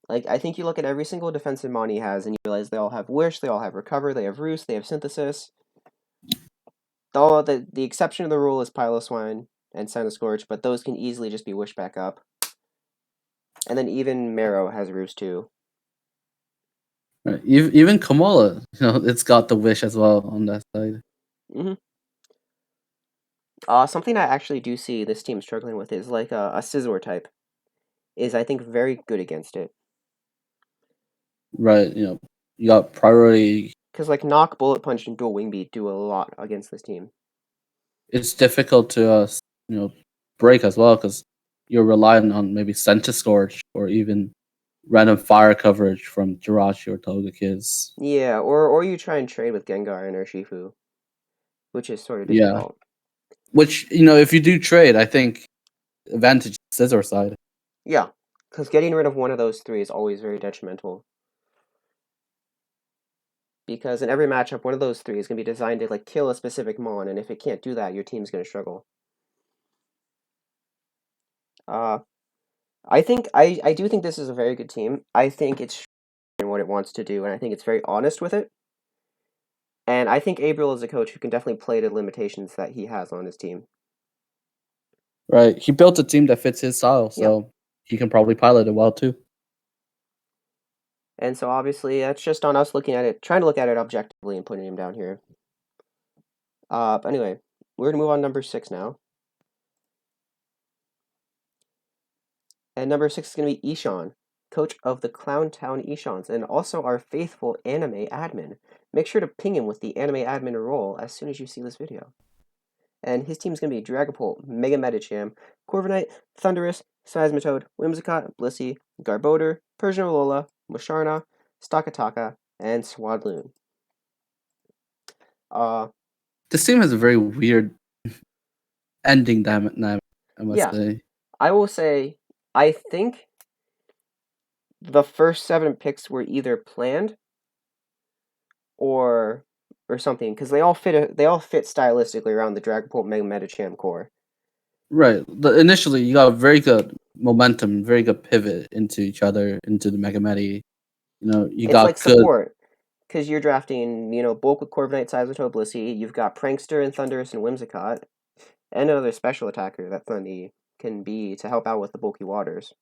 Like, I think you look at every single defensive mon he has, and you realize they all have Wish, they all have Recover, they have Roost, they have Synthesis. The exception to the rule is Piloswine and Scorch, but those can easily just be wished back up. And then even Marrow has Roost too. Right. Even Kamala, it's got the wish as well on that side. Mm-hmm. Something I actually do see this team struggling with is like a Scizor type. Is I think very good against it. Right. You got priority. Because like Knock, Bullet Punch, and Dual Wing Beat do a lot against this team. It's difficult to break as well because you're relying on maybe Scorch or even random fire coverage from Jirachi or Togekiss. Yeah, or you try and trade with Gengar and Urshifu, which is sort of Yeah. difficult. Which, if you do trade, I think advantage Scizor side. Yeah, because getting rid of one of those three is always very detrimental. Because in every matchup, one of those three is going to be designed to like kill a specific mon, and if it can't do that, your team's going to struggle. Uh, I do think this is a very good team. I think it's in what it wants to do, and I think it's very honest with it. And I think Abriel is a coach who can definitely play to limitations that he has on his team. Right. He built a team that fits his style, Yeah. so he can probably pilot it well too. And so obviously that's just on us looking at it, trying to look at it objectively and putting him down here. But anyway, we're gonna move on to number 6 now. And number 6 is gonna be Ishan, coach of the Clown Town Ishans, and also our faithful anime admin. Make sure to ping him with the anime admin role as soon as you see this video. And his team is going to be Dragapult, Mega Medicham, Corviknight, Thundurus, Seismitoad, Whimsicott, Blissey, Garbodor, Persian Alola, Musharna, Stakataka, and Swadloon. This team has a very weird ending dynamic, I must Yeah, say. I will say, I think the first 7 picks were either planned or something, because they all fit stylistically around the Dragapult Mega Medicham core. Right. Initially, you got a very good momentum, very good pivot into each other, into the Megamedi. You It's like got good, support, because you're drafting, bulk with Corviknight, Sizoto, Blissey. You've got Prankster and Thundurus and Whimsicott, and another special attacker that Thundy can be to help out with the bulky waters.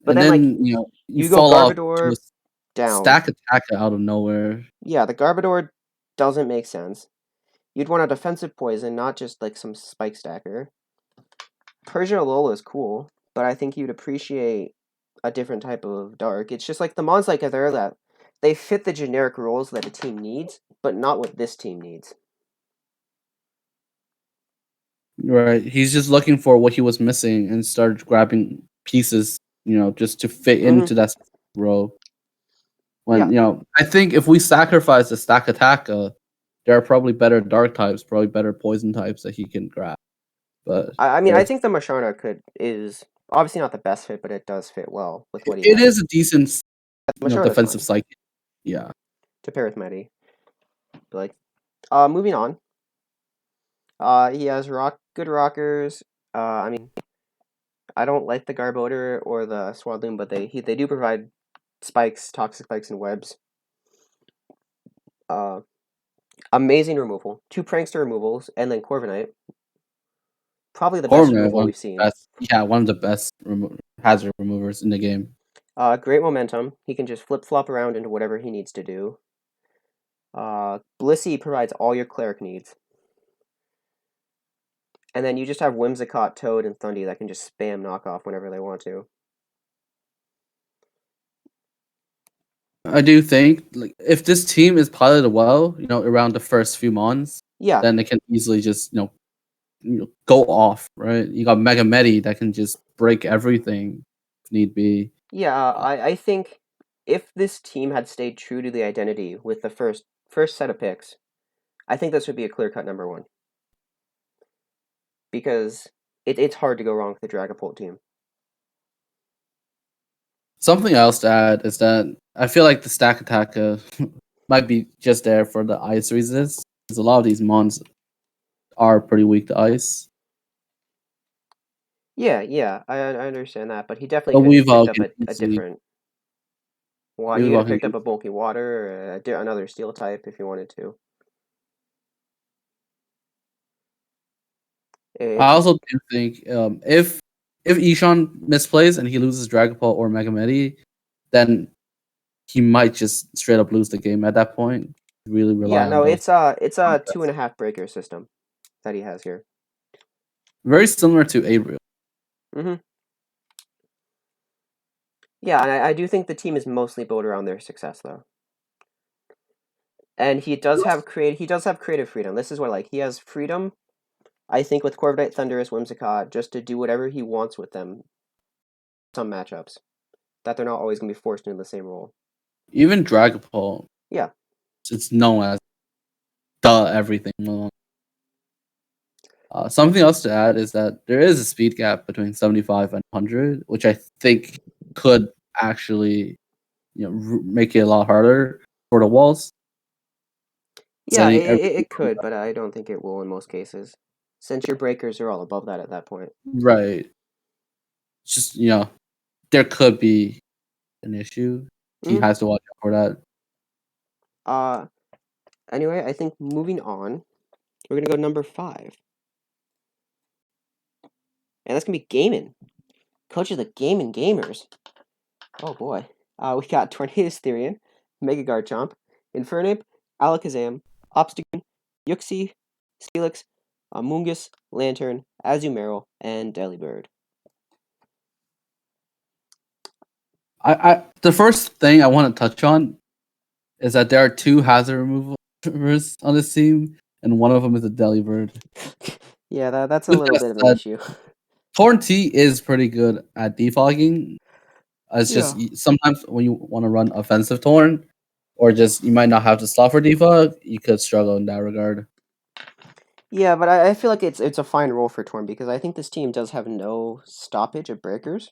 But and then, like, then you you go fall off to a Garbodor down. stack attack out of nowhere. Yeah, the Garbodor doesn't make sense. You'd want a defensive poison, not just like some spike stacker. Persia Alola is cool, but I think you'd appreciate a different type of dark. It's just like the mons like Ether that they fit the generic roles that a team needs, but not what this team needs. Right. He's just looking for what he was missing and started grabbing pieces, just to fit Mm-hmm. into that role. When Yeah, I think if we sacrifice the stack attack, there are probably better dark types, probably better poison types that he can grab. But I mean, I there's think the Masharna is obviously not the best fit, but it does fit well with what he it has. is a decent, Masharna's defensive fine psychic. Yeah. to pair with Medi. Like, moving on. He has good rockers. I mean, I don't like the Garbodor or the Swadloon, but they do provide spikes, toxic spikes, and webs. Uh, Amazing removal. Two Prankster removals, and then Corviknight. Probably the best Corviknight, removal one of we've the seen. best. Yeah, one of the best hazard removers in the game. Great momentum. He can just flip flop around into whatever he needs to do. Blissey provides all your cleric needs. And then you just have Whimsicott, Toad, and Thundy that can just spam knockoff whenever they want to. I do think like if this team is piloted well, around the first few months, Yeah, then they can easily just go off. Right? You got Mega Medi that can just break everything if need be. yeah. Uh, I think if this team had stayed true to the identity with the first set of picks, I think this would be a clear cut number one. Because it's hard to go wrong with the Dragapult team. Something else to add is that I feel like the stack attack might be just there for the ice resist, because a lot of these mons are pretty weak to ice. Yeah, I understand that, but he definitely But could have Weavile picked up can a easily different. Well, he could Weavile have can picked up a bulky water or another steel type if he wanted to. I It's also do think if Ishan misplays and he loses Dragapult or Megamedi, then he might just straight up lose the game at that point. Really Yeah, rely on no, those it's a two contests. and a half breaker system that he has here. Very similar to Abriel. Mm-hmm. Yeah, and I do think the team is mostly built around their success though. And he does have creative freedom. This is what he has freedom, I think, with Corviknight, Thundurus, Whimsicott, just to do whatever he wants with them. Some matchups that they're not always gonna be forced into the same role. Even Dragapult, Yeah. it's known as the everything. Something else to add is that there is a speed gap between 75 and 100, which I think could actually make it a lot harder for the walls. Yeah, Setting everything it could, but I don't think it will in most cases, since your breakers are all above that at that point. right. Just there could be an issue. He Mm. has to watch out for that. Uh, anyway, I think moving on, we're gonna go number 5, and that's gonna be gaming. Coach of the gaming gamers. Oh boy. We got Tornadus Therian, Mega Garchomp, Infernape, Alakazam, Obstagoon, Yuxi, Steelix, Amoonguss, Lantern, Azumarill, and Delibird. I the first thing I want to touch on is that there are two hazard removers on this team, and one of them is a Delibird. Yeah, that's a With little that bit of an said, issue. Torn T is pretty good at defogging. It's just Yeah. sometimes when you want to run offensive Torn, or just you might not have to slot for defog, you could struggle in that regard. Yeah, but I feel like it's a fine role for Torn because I think this team does have no stoppage of breakers.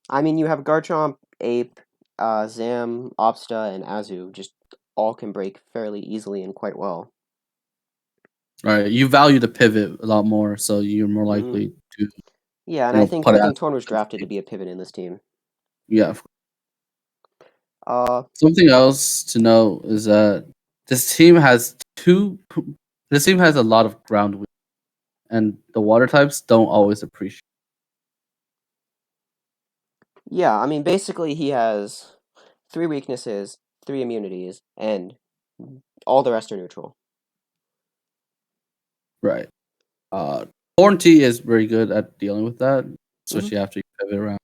I mean, you have Garchomp, Ape, Zam, Obsta, and Azu just all can break fairly easily and quite well. Right. You value the pivot a lot more, so you're more Mm. likely to Yeah, and I think put I it as think Torn was as drafted a to team. be a pivot in this team. Yeah. Uh, Something else to know is that this team has two. This team has a lot of ground weak, and the water types don't always appreciate. yeah, I mean basically he has 3 weaknesses, 3 immunities, and all the rest are neutral. Right. Uh, Torn T is very good at dealing with that, Hmm. especially after you pivot around.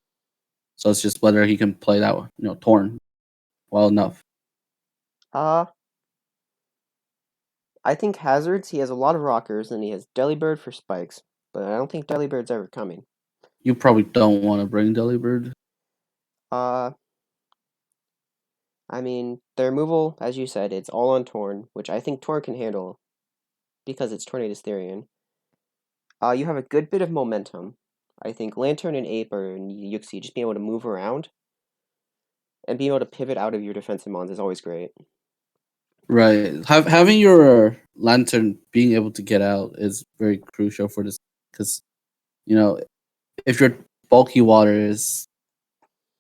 So it's just whether he can play that, Torn well enough. Uh, I think hazards, he has a lot of rockers, and he has Delibird for spikes, but I don't think Delibird's ever coming. You probably don't want to bring Delibird. Uh, I mean, the removal, as you said, it's all on Torn, which I think Torn can handle because it's Tornado's Therian. You have a good bit of momentum. I think Lantern and Ape or Yuxi just being able to move around and being able to pivot out of your defensive mons is always great. Right. Having your lantern being able to get out is very crucial for this because you know if your bulky water is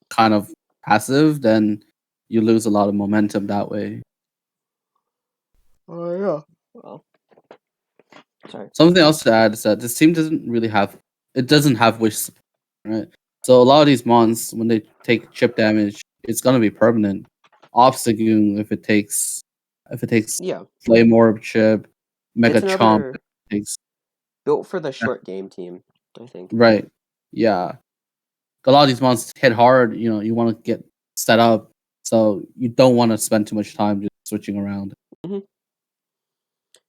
kind of passive, then you lose a lot of momentum that way. Oh yeah. Well, sorry. Something else to add is that this team doesn't have wish support, right? So a lot of these mons, when they take chip damage, it's gonna be permanent. Obstagoon if it takes Yeah, Flame Orb chip, Mega it's Chomp another if it takes built for the short game team, I think. right. Yeah. A lot of these mons hit hard, you wanna get set up, so you don't wanna spend too much time just switching around. Hmm.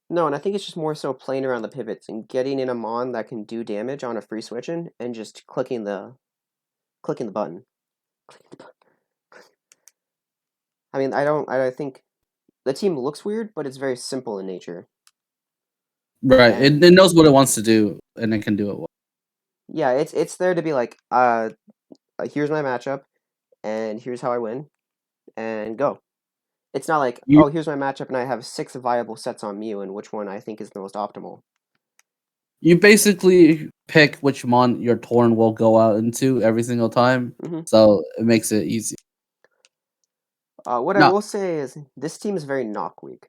No, and I think it's just more so playing around the pivots and getting in a mon that can do damage on a free switching and just clicking the button. I mean, I think the team looks weird, but it's very simple in nature. Right. And It knows what it wants to do and it can do it well. yeah, it's there to be like, here's my matchup, and here's how I win, and go. It's not like, You oh, here's my matchup, and I have 6 viable sets on Mew, and which one I think is the most optimal. you basically pick which mon your Torn will go out into every single time, Hmm. so it makes it easy. What I Not will say is this team is very knock weak.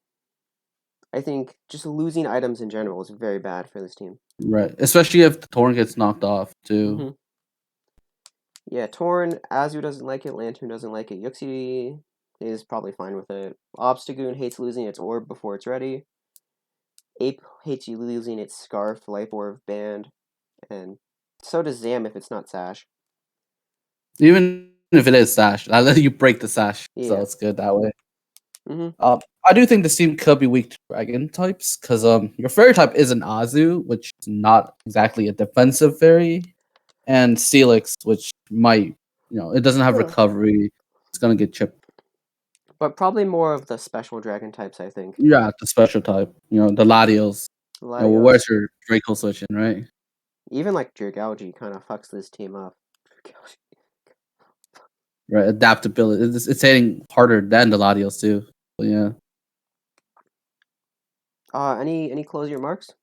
I think just losing items in general is very bad for this team. right, especially if the Torn gets knocked off too. Hmm. Yeah, Torn, Azu doesn't like it, Lantern doesn't like it, Yuxi is probably fine with it. Obstagoon hates losing its orb before it's ready. Ape hates you losing its Scarf, Life Orb, Band, and so does Zam if it's not Sash. Even if it is Sash, I let you break the Sash, so Yeah. it's good that way. Hmm. I do think this team could be weak to Dragon types because your Fairy type is an Azu, which is not exactly a defensive fairy, and Steelix, which might it doesn't have Huh. recovery. It's gonna get chipped. But probably more of the special dragon types, I think. Yeah, the special type. The Latios. Latios. Where's your Draco switching, right? Even like Jirgauji kind of fucks this team up. Right, adaptability. It's hitting harder than the Latios too. But yeah. Any closing remarks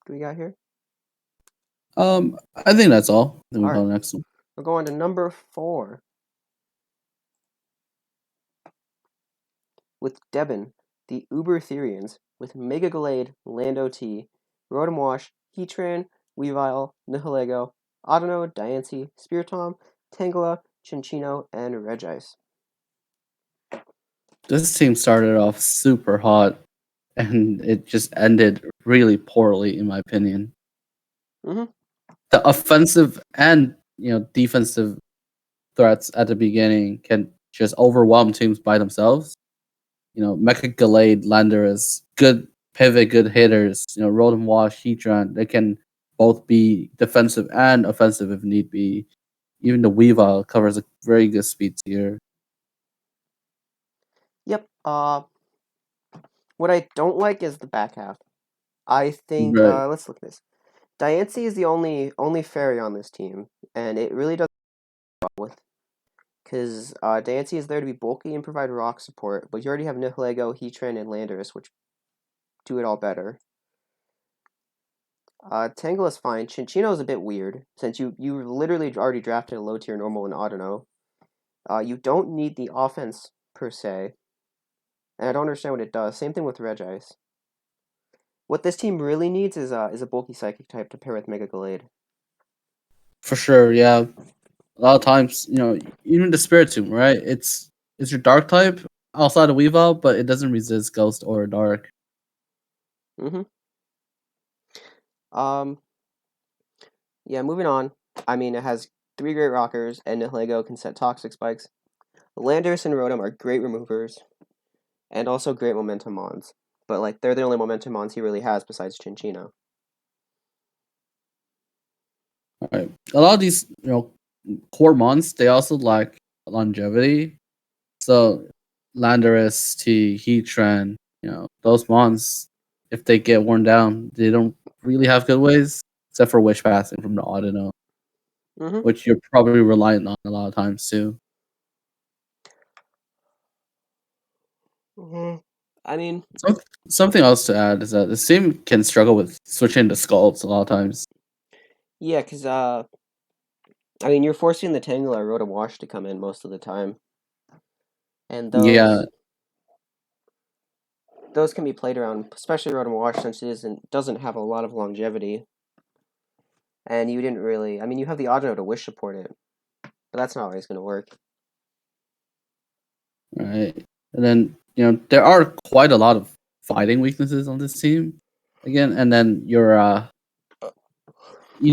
do we got here? I think that's all. Then we All go right, to the next one. we're going to number 4 with Debin, the Uber Therians, with Mega Gallade, Lando T, Rotom Wash, Heatran, Weavile, Nihilego, Audino, Diancie, Spiritomb, Tangela, Chinchino, and Regice. This team started off super hot, and it just ended really poorly, in my opinion. Mm-hmm. The offensive and defensive threats at the beginning can just overwhelm teams by themselves. Mecha Gallade, Landorus, good pivot, good hitters. Rotom Wash, Heatran, they can both be defensive and offensive if need be. Even the Weavile covers a very good speed tier. Yep. What I don't like is the back half. I think Right. let's look at this. Diancie is the only fairy on this team, and it really doesn't with because Diancie is there to be bulky and provide rock support, but you already have Nihilego, Heatran, and Landorus, which do it all better. Tangle is fine. Chinchino is a bit weird since you literally already drafted a low tier normal in Audino. You don't need the offense per se, and I don't understand what it does. Same thing with Regice. What this team really needs is a bulky psychic type to pair with Mega Gallade. For sure, yeah. A lot of times, even the Spiritomb, right? It's your dark type outside of Weavile, but it doesn't resist Ghost or Dark. Mm-hmm. Yeah, moving on. I mean, it has 3 great rockers, and Nihilego can set toxic spikes. Landorus and Rotom are great removers, and also great momentum mons. But like, they're the only momentum mons he really has besides Chinchino. Right. A lot of these, core mons, they also lack longevity. So Landorus, T, Heatran, those mons, if they get worn down, they don't really have good ways, except for Wish Passing from the Audino, Mm-hmm. which you're probably reliant on a lot of times too. Mm-hmm. I mean, Something else to add is that the team can struggle with switching to Scalds a lot of times. yeah, because I mean, you're forcing the Tangela Rotom Wash to come in most of the time, and Yeah, those can be played around, especially Rotom Wash since it doesn't have a lot of longevity. And you didn't really. I mean, you have the Audino to wish support it, but that's not always going to work. right. And then, there are quite a lot of fighting weaknesses on this team. Again, and then you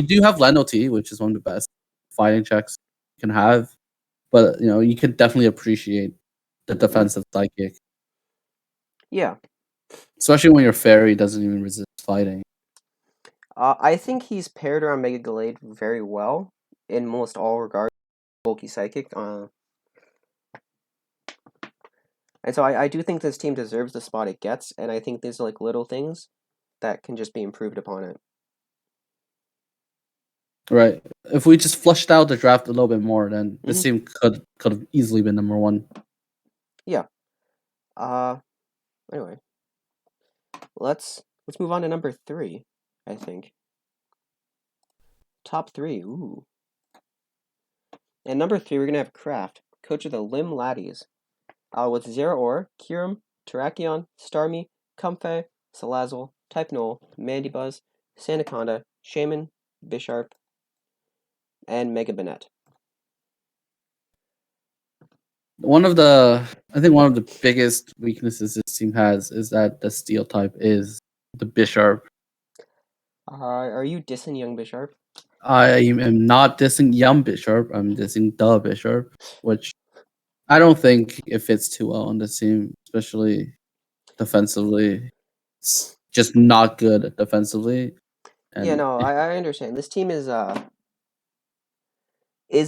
do have Leno T, which is one of the best fighting checks you can have. But you can definitely appreciate the Mm-hmm. defensive psychic, Yeah, especially when your fairy doesn't even resist fighting. I think he's paired around Mega Gallade very well in almost all regards. Bulky Psychic. And so I do think this team deserves the spot it gets, and I think there's like little things that can just be improved upon it. Right. If we just flushed out the draft a little bit more, then this Mm-hmm. team could have easily been number one. Yeah. Uh. Anyway, let's move on to number 3. I think top 3. Ooh. And number 3, we're gonna have Kraft, coach of the Lim Laddies, with Zeraora, Kyurem, Terrakion, Starmie, Comfey, Salazzle, Type Null, Mandibuzz, Sandaconda, Shaman, Bisharp, and Mega Banette. I think one of the biggest weaknesses this team has is that the steel type is the Bisharp. Are you dissing young Bisharp? I am not dissing Young Bisharp. I'm dissing the Bisharp, which I don't think it fits too well on this team, especially defensively. It's just not good defensively, Yeah, and no, I understand. This team is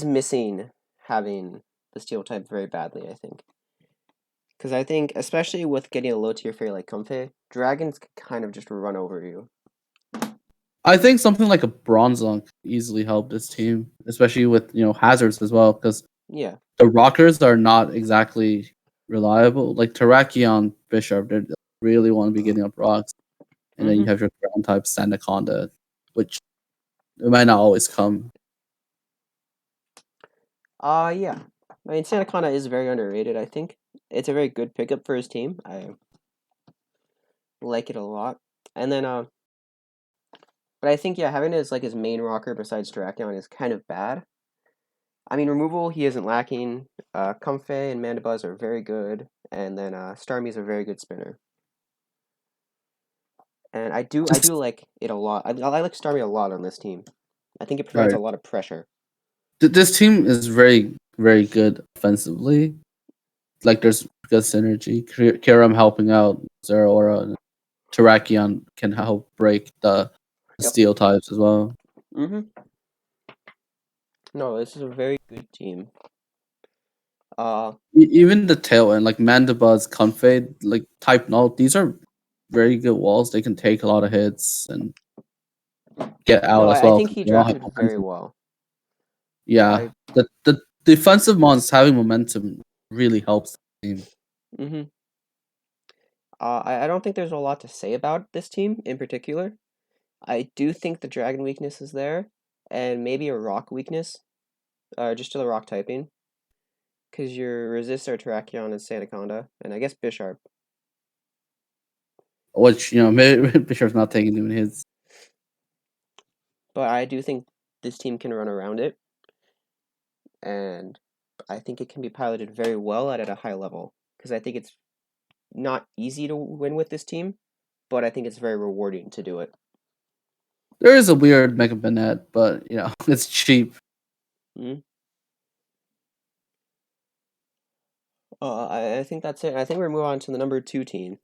missing having the steel type very badly, I think. Because I think, especially with getting a low tier fairy like Comfey, dragons can kind of just run over you. I think something like a Bronzong easily help this team, especially with hazards as well, because Yeah. the rockers are not exactly reliable. Like Terrakion, Bishop, they really want to be getting up rocks, and then you Mm-hmm. have your ground type Sandaconda, which it might not always come. Yeah. I mean, Sandaconda is very underrated, I think. It's a very good pickup for his team. I like it a lot. And then, but I think, yeah, having it as like his main rocker besides Terrakion is kind of bad. I mean, removal, he isn't lacking. Comfey and Mandibuzz are very good. And then, Starmie's a very good spinner. And I do like it a lot. I like Starmie a lot on this team. I think it provides a Right. lot of pressure. This team is very, very good offensively. Like there's good synergy. Kiram helping out Zeraora, and Terrakion can help break the Yep. steel types as well. Mm-hmm. No, this is a very good team. Uh, Even the tail end, like Mandibuzz, Confade, like Type Null, these are very good walls. They can take a lot of hits and get no, out as I well think because he they all have drafted very momentum. well. Yeah, I the defensive mons having momentum really helps the team. mm-hmm. I don't think there's a lot to say about this team in particular. I do think the dragon weakness is there, and maybe a rock weakness, just to the rock typing, because your resist are Terrakion and Sandaconda, and I guess Bisharp. Which Bishop's not taking even his. But I do think this team can run around it, and I think it can be piloted very well at a high level, because I think it's not easy to win with this team, but I think it's very rewarding to do it. There is a weird Mega Banette, but it's cheap. Mm-hmm. I think that's it. I think we're moving on to the number 2 team.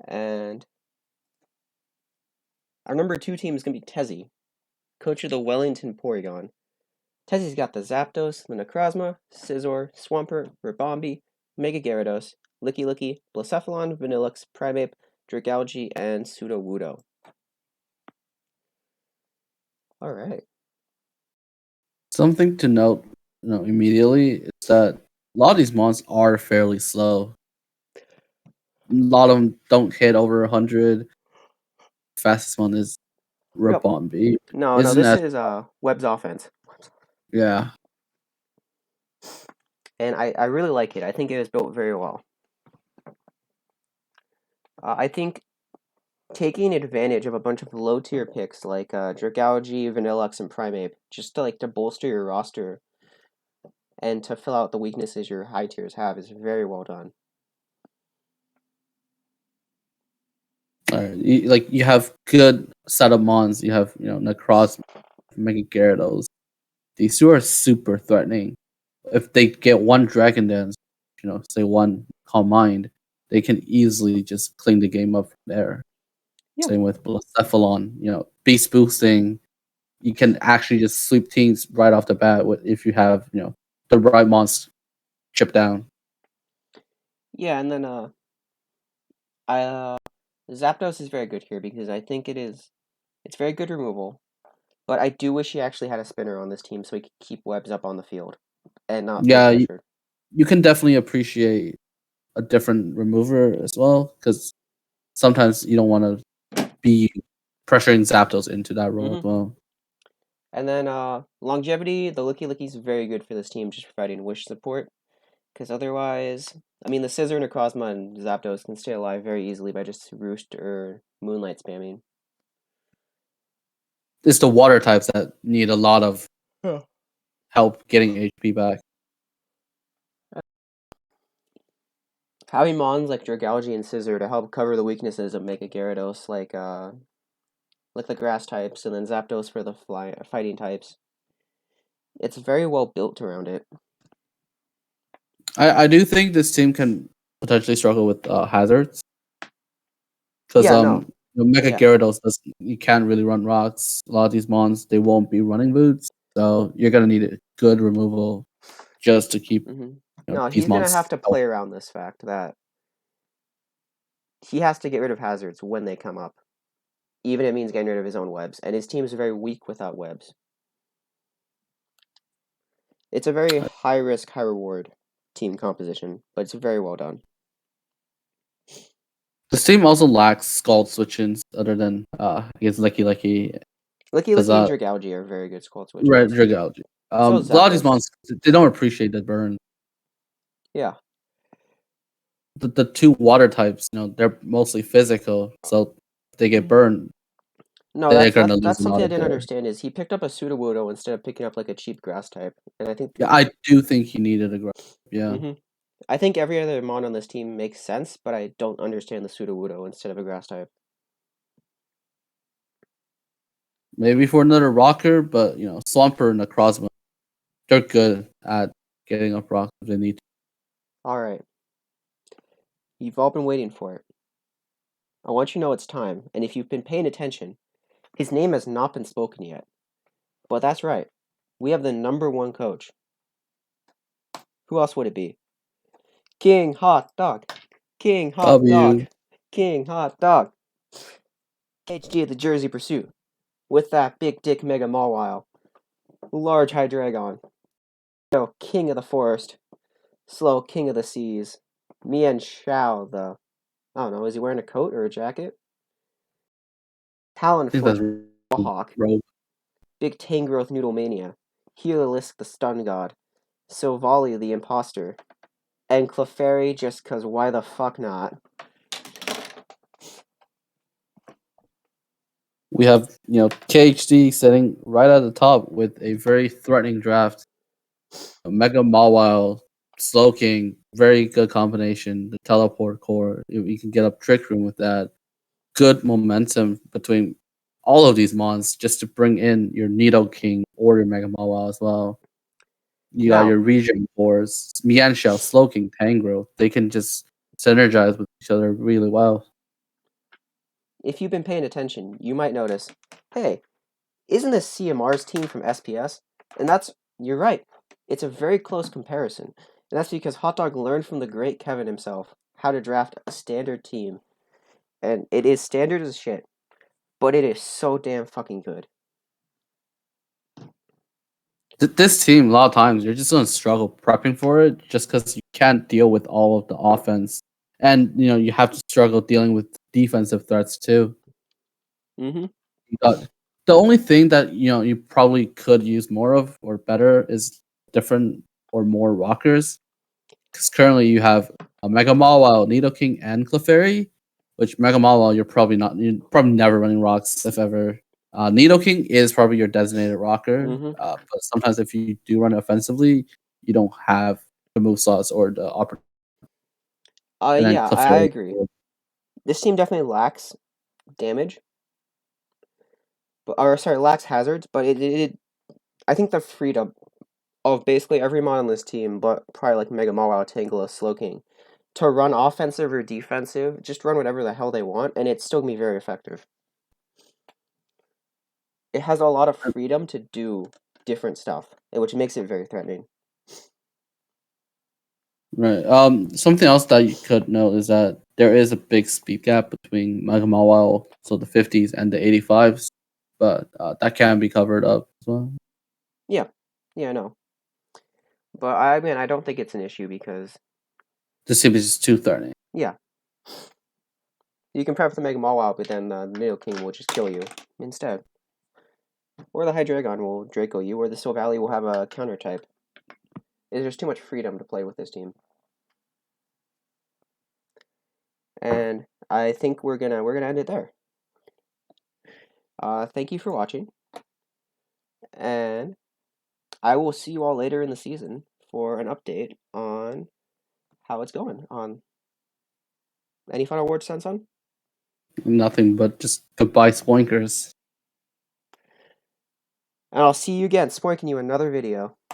And our number 2 team is going to be Tezzy, coach of the Wellington Porygon. Tezzy's got the Zapdos, the Necrozma, Scizor, Swampert, Ribombee, Mega Gyarados, Licky Licky, Blacephalon, Vanillux, Primeape, Dragalge, and Sudowoodo. All right. Something to note, immediately is that a lot of these mons are fairly slow. A lot of them don't hit over 100. Fastest one is Yep. Ribombee. No, Isn't this that is Webb's offense. yeah? And I really like it. I think it is built very well. I think taking advantage of a bunch of low tier picks like Dragalge, Vanillux, and Primeape, just to bolster your roster and to fill out the weaknesses your high tiers have, is very well done. You have good setup mons. You have Necros, Mega Gyarados. These two are super threatening. If they get one Dragon Dance, say one Calm Mind, they can easily just clean the game up from there. Yeah. Same with Blacephalon, beast boosting. You can actually just sweep teams right off the bat if you have the right monster chip down. Yeah, and then Zapdos is very good here because I think it's very good removal. But I do wish he actually had a spinner on this team so he could keep Webbs up on the field and not feel Yeah, pressured. you can definitely appreciate a different remover as well because sometimes you don't want to be pressuring Zapdos into that role as Mm-hmm. well. And then longevity, the Licky Licky is very good for this team, just providing wish support. Because otherwise, I mean, the Scizor, Necrozma, and Zapdos can stay alive very easily by just Roost or Moonlight spamming. It's the water types that need a lot of Yeah. help getting HP back. Having Mons like Dragalge and Scizor to help cover the weaknesses of Mega Gyarados, like the grass types, and then Zapdos for the fighting types. It's very well built around it. I do think this team can potentially struggle with hazards because Yeah, no. Mega Yeah. Gyarados you can't really run rocks. A lot of these mons they won't be running boots, so you're gonna need a good removal just to keep Mm-hmm. No, these he's gonna mons. have to play around this fact that he has to get rid of hazards when they come up, even if it means getting rid of his own webs. And his team is very weak without webs. It's a very high risk, high reward team composition, but it's very well done. This team also lacks Scald switch-ins other than I guess Licky Licky because Licky and Dragalge are very good squad Red switch-ins. Dragalge. A So is lot of these Zapdos. mons they don't appreciate the burn. Yeah. The two water types, they're mostly physical, so if they get burned, No, they're that's gonna that's lose that's a lot something I of didn't their. understand is he picked up a Sudowoodo instead of picking up like a cheap grass type. And I think Yeah, I do think he needed a grab. Yeah, hmm I think every other mon on this team makes sense, but I don't understand the Sudowoodo instead of a grass type. maybe for another rocker, but Swampert and Necrozma, they're good at getting up rocks if they need to. All right. You've all been waiting for it. I want you to know it's time, and if you've been paying attention, his name has not been spoken yet. But that's right. We have the number 1 coach. Who else would it be? King Hot Dog. King Hot Dog. W. King Hot Dog. HD of the Jersey Pursuit. With that big dick Mega Mawile. Large Hydreigon. King of the Forest. Slow King of the Seas. Mian Shao, I don't know, is he wearing a coat or a jacket? I think that's Talonflame, Hawk, rogue. Big Tangrowth Noodlemania, Heliolisk the Stun God, Silvally the Imposter, and Clefairy just cause why the fuck not? We have, KHD sitting right at the top with a very threatening draft. Mega Mawile, Slowking, very good combination. The teleport core, you can get up Trick Room with that. Good momentum between all of these mons just to bring in your Nidoking or your Mega Mawile as well. You got Now, your regen cores, Mienshao, Slowking, Tangrowth. They can just synergize with each other really well. if you've been paying attention, you might notice, hey, isn't this CMR's team from SPS? And you're right, it's a very close comparison. And that's because Hot Dog learned from the great Kevin himself how to draft a standard team. And it is standard as shit, but it is so damn fucking good. This team, a lot of times, you're just going to struggle prepping for it just because you can't deal with all of the offense. And, you have to struggle dealing with defensive threats too. Mm-hmm. The only thing that, you probably could use more of or better is different or more rockers. Because currently you have a Mega Mawile, Nidoking, and Clefairy, which Mega Mawile you're probably never running rocks if ever. Nidoking is probably your designated rocker, Mm-hmm. but sometimes if you do run it offensively, you don't have the move slots or the opportunity. And then Yeah, I Clefairy. agree. This team definitely lacks damage, lacks hazards, but I think the freedom of basically every mod on this team, but probably like Mega Mawile, Tangela, Slowking, to run offensive or defensive, just run whatever the hell they want, and it's still gonna be very effective. It has a lot of freedom to do different stuff, which makes it very threatening. Right. Something else that you could note is that there is a big speed gap between Mega Mawile, so the 50s and the 85s, but that can be covered up as well. Yeah, I know. But I mean, I don't think it's an issue because, This team is just too threatening. yeah, you can prep the Mega Mawile, but then the Nidoking will just kill you instead. Or the Hydreigon will Draco you, or the Silvally will have a counter type. There's just too much freedom to play with this team. And I think we're gonna end it there. Thank you for watching, and I will see you all later in the season for an update on how it's going. On any final words, SunSun? Nothing but just goodbye, Spoinkers. And I'll see you again, spoinking you another video.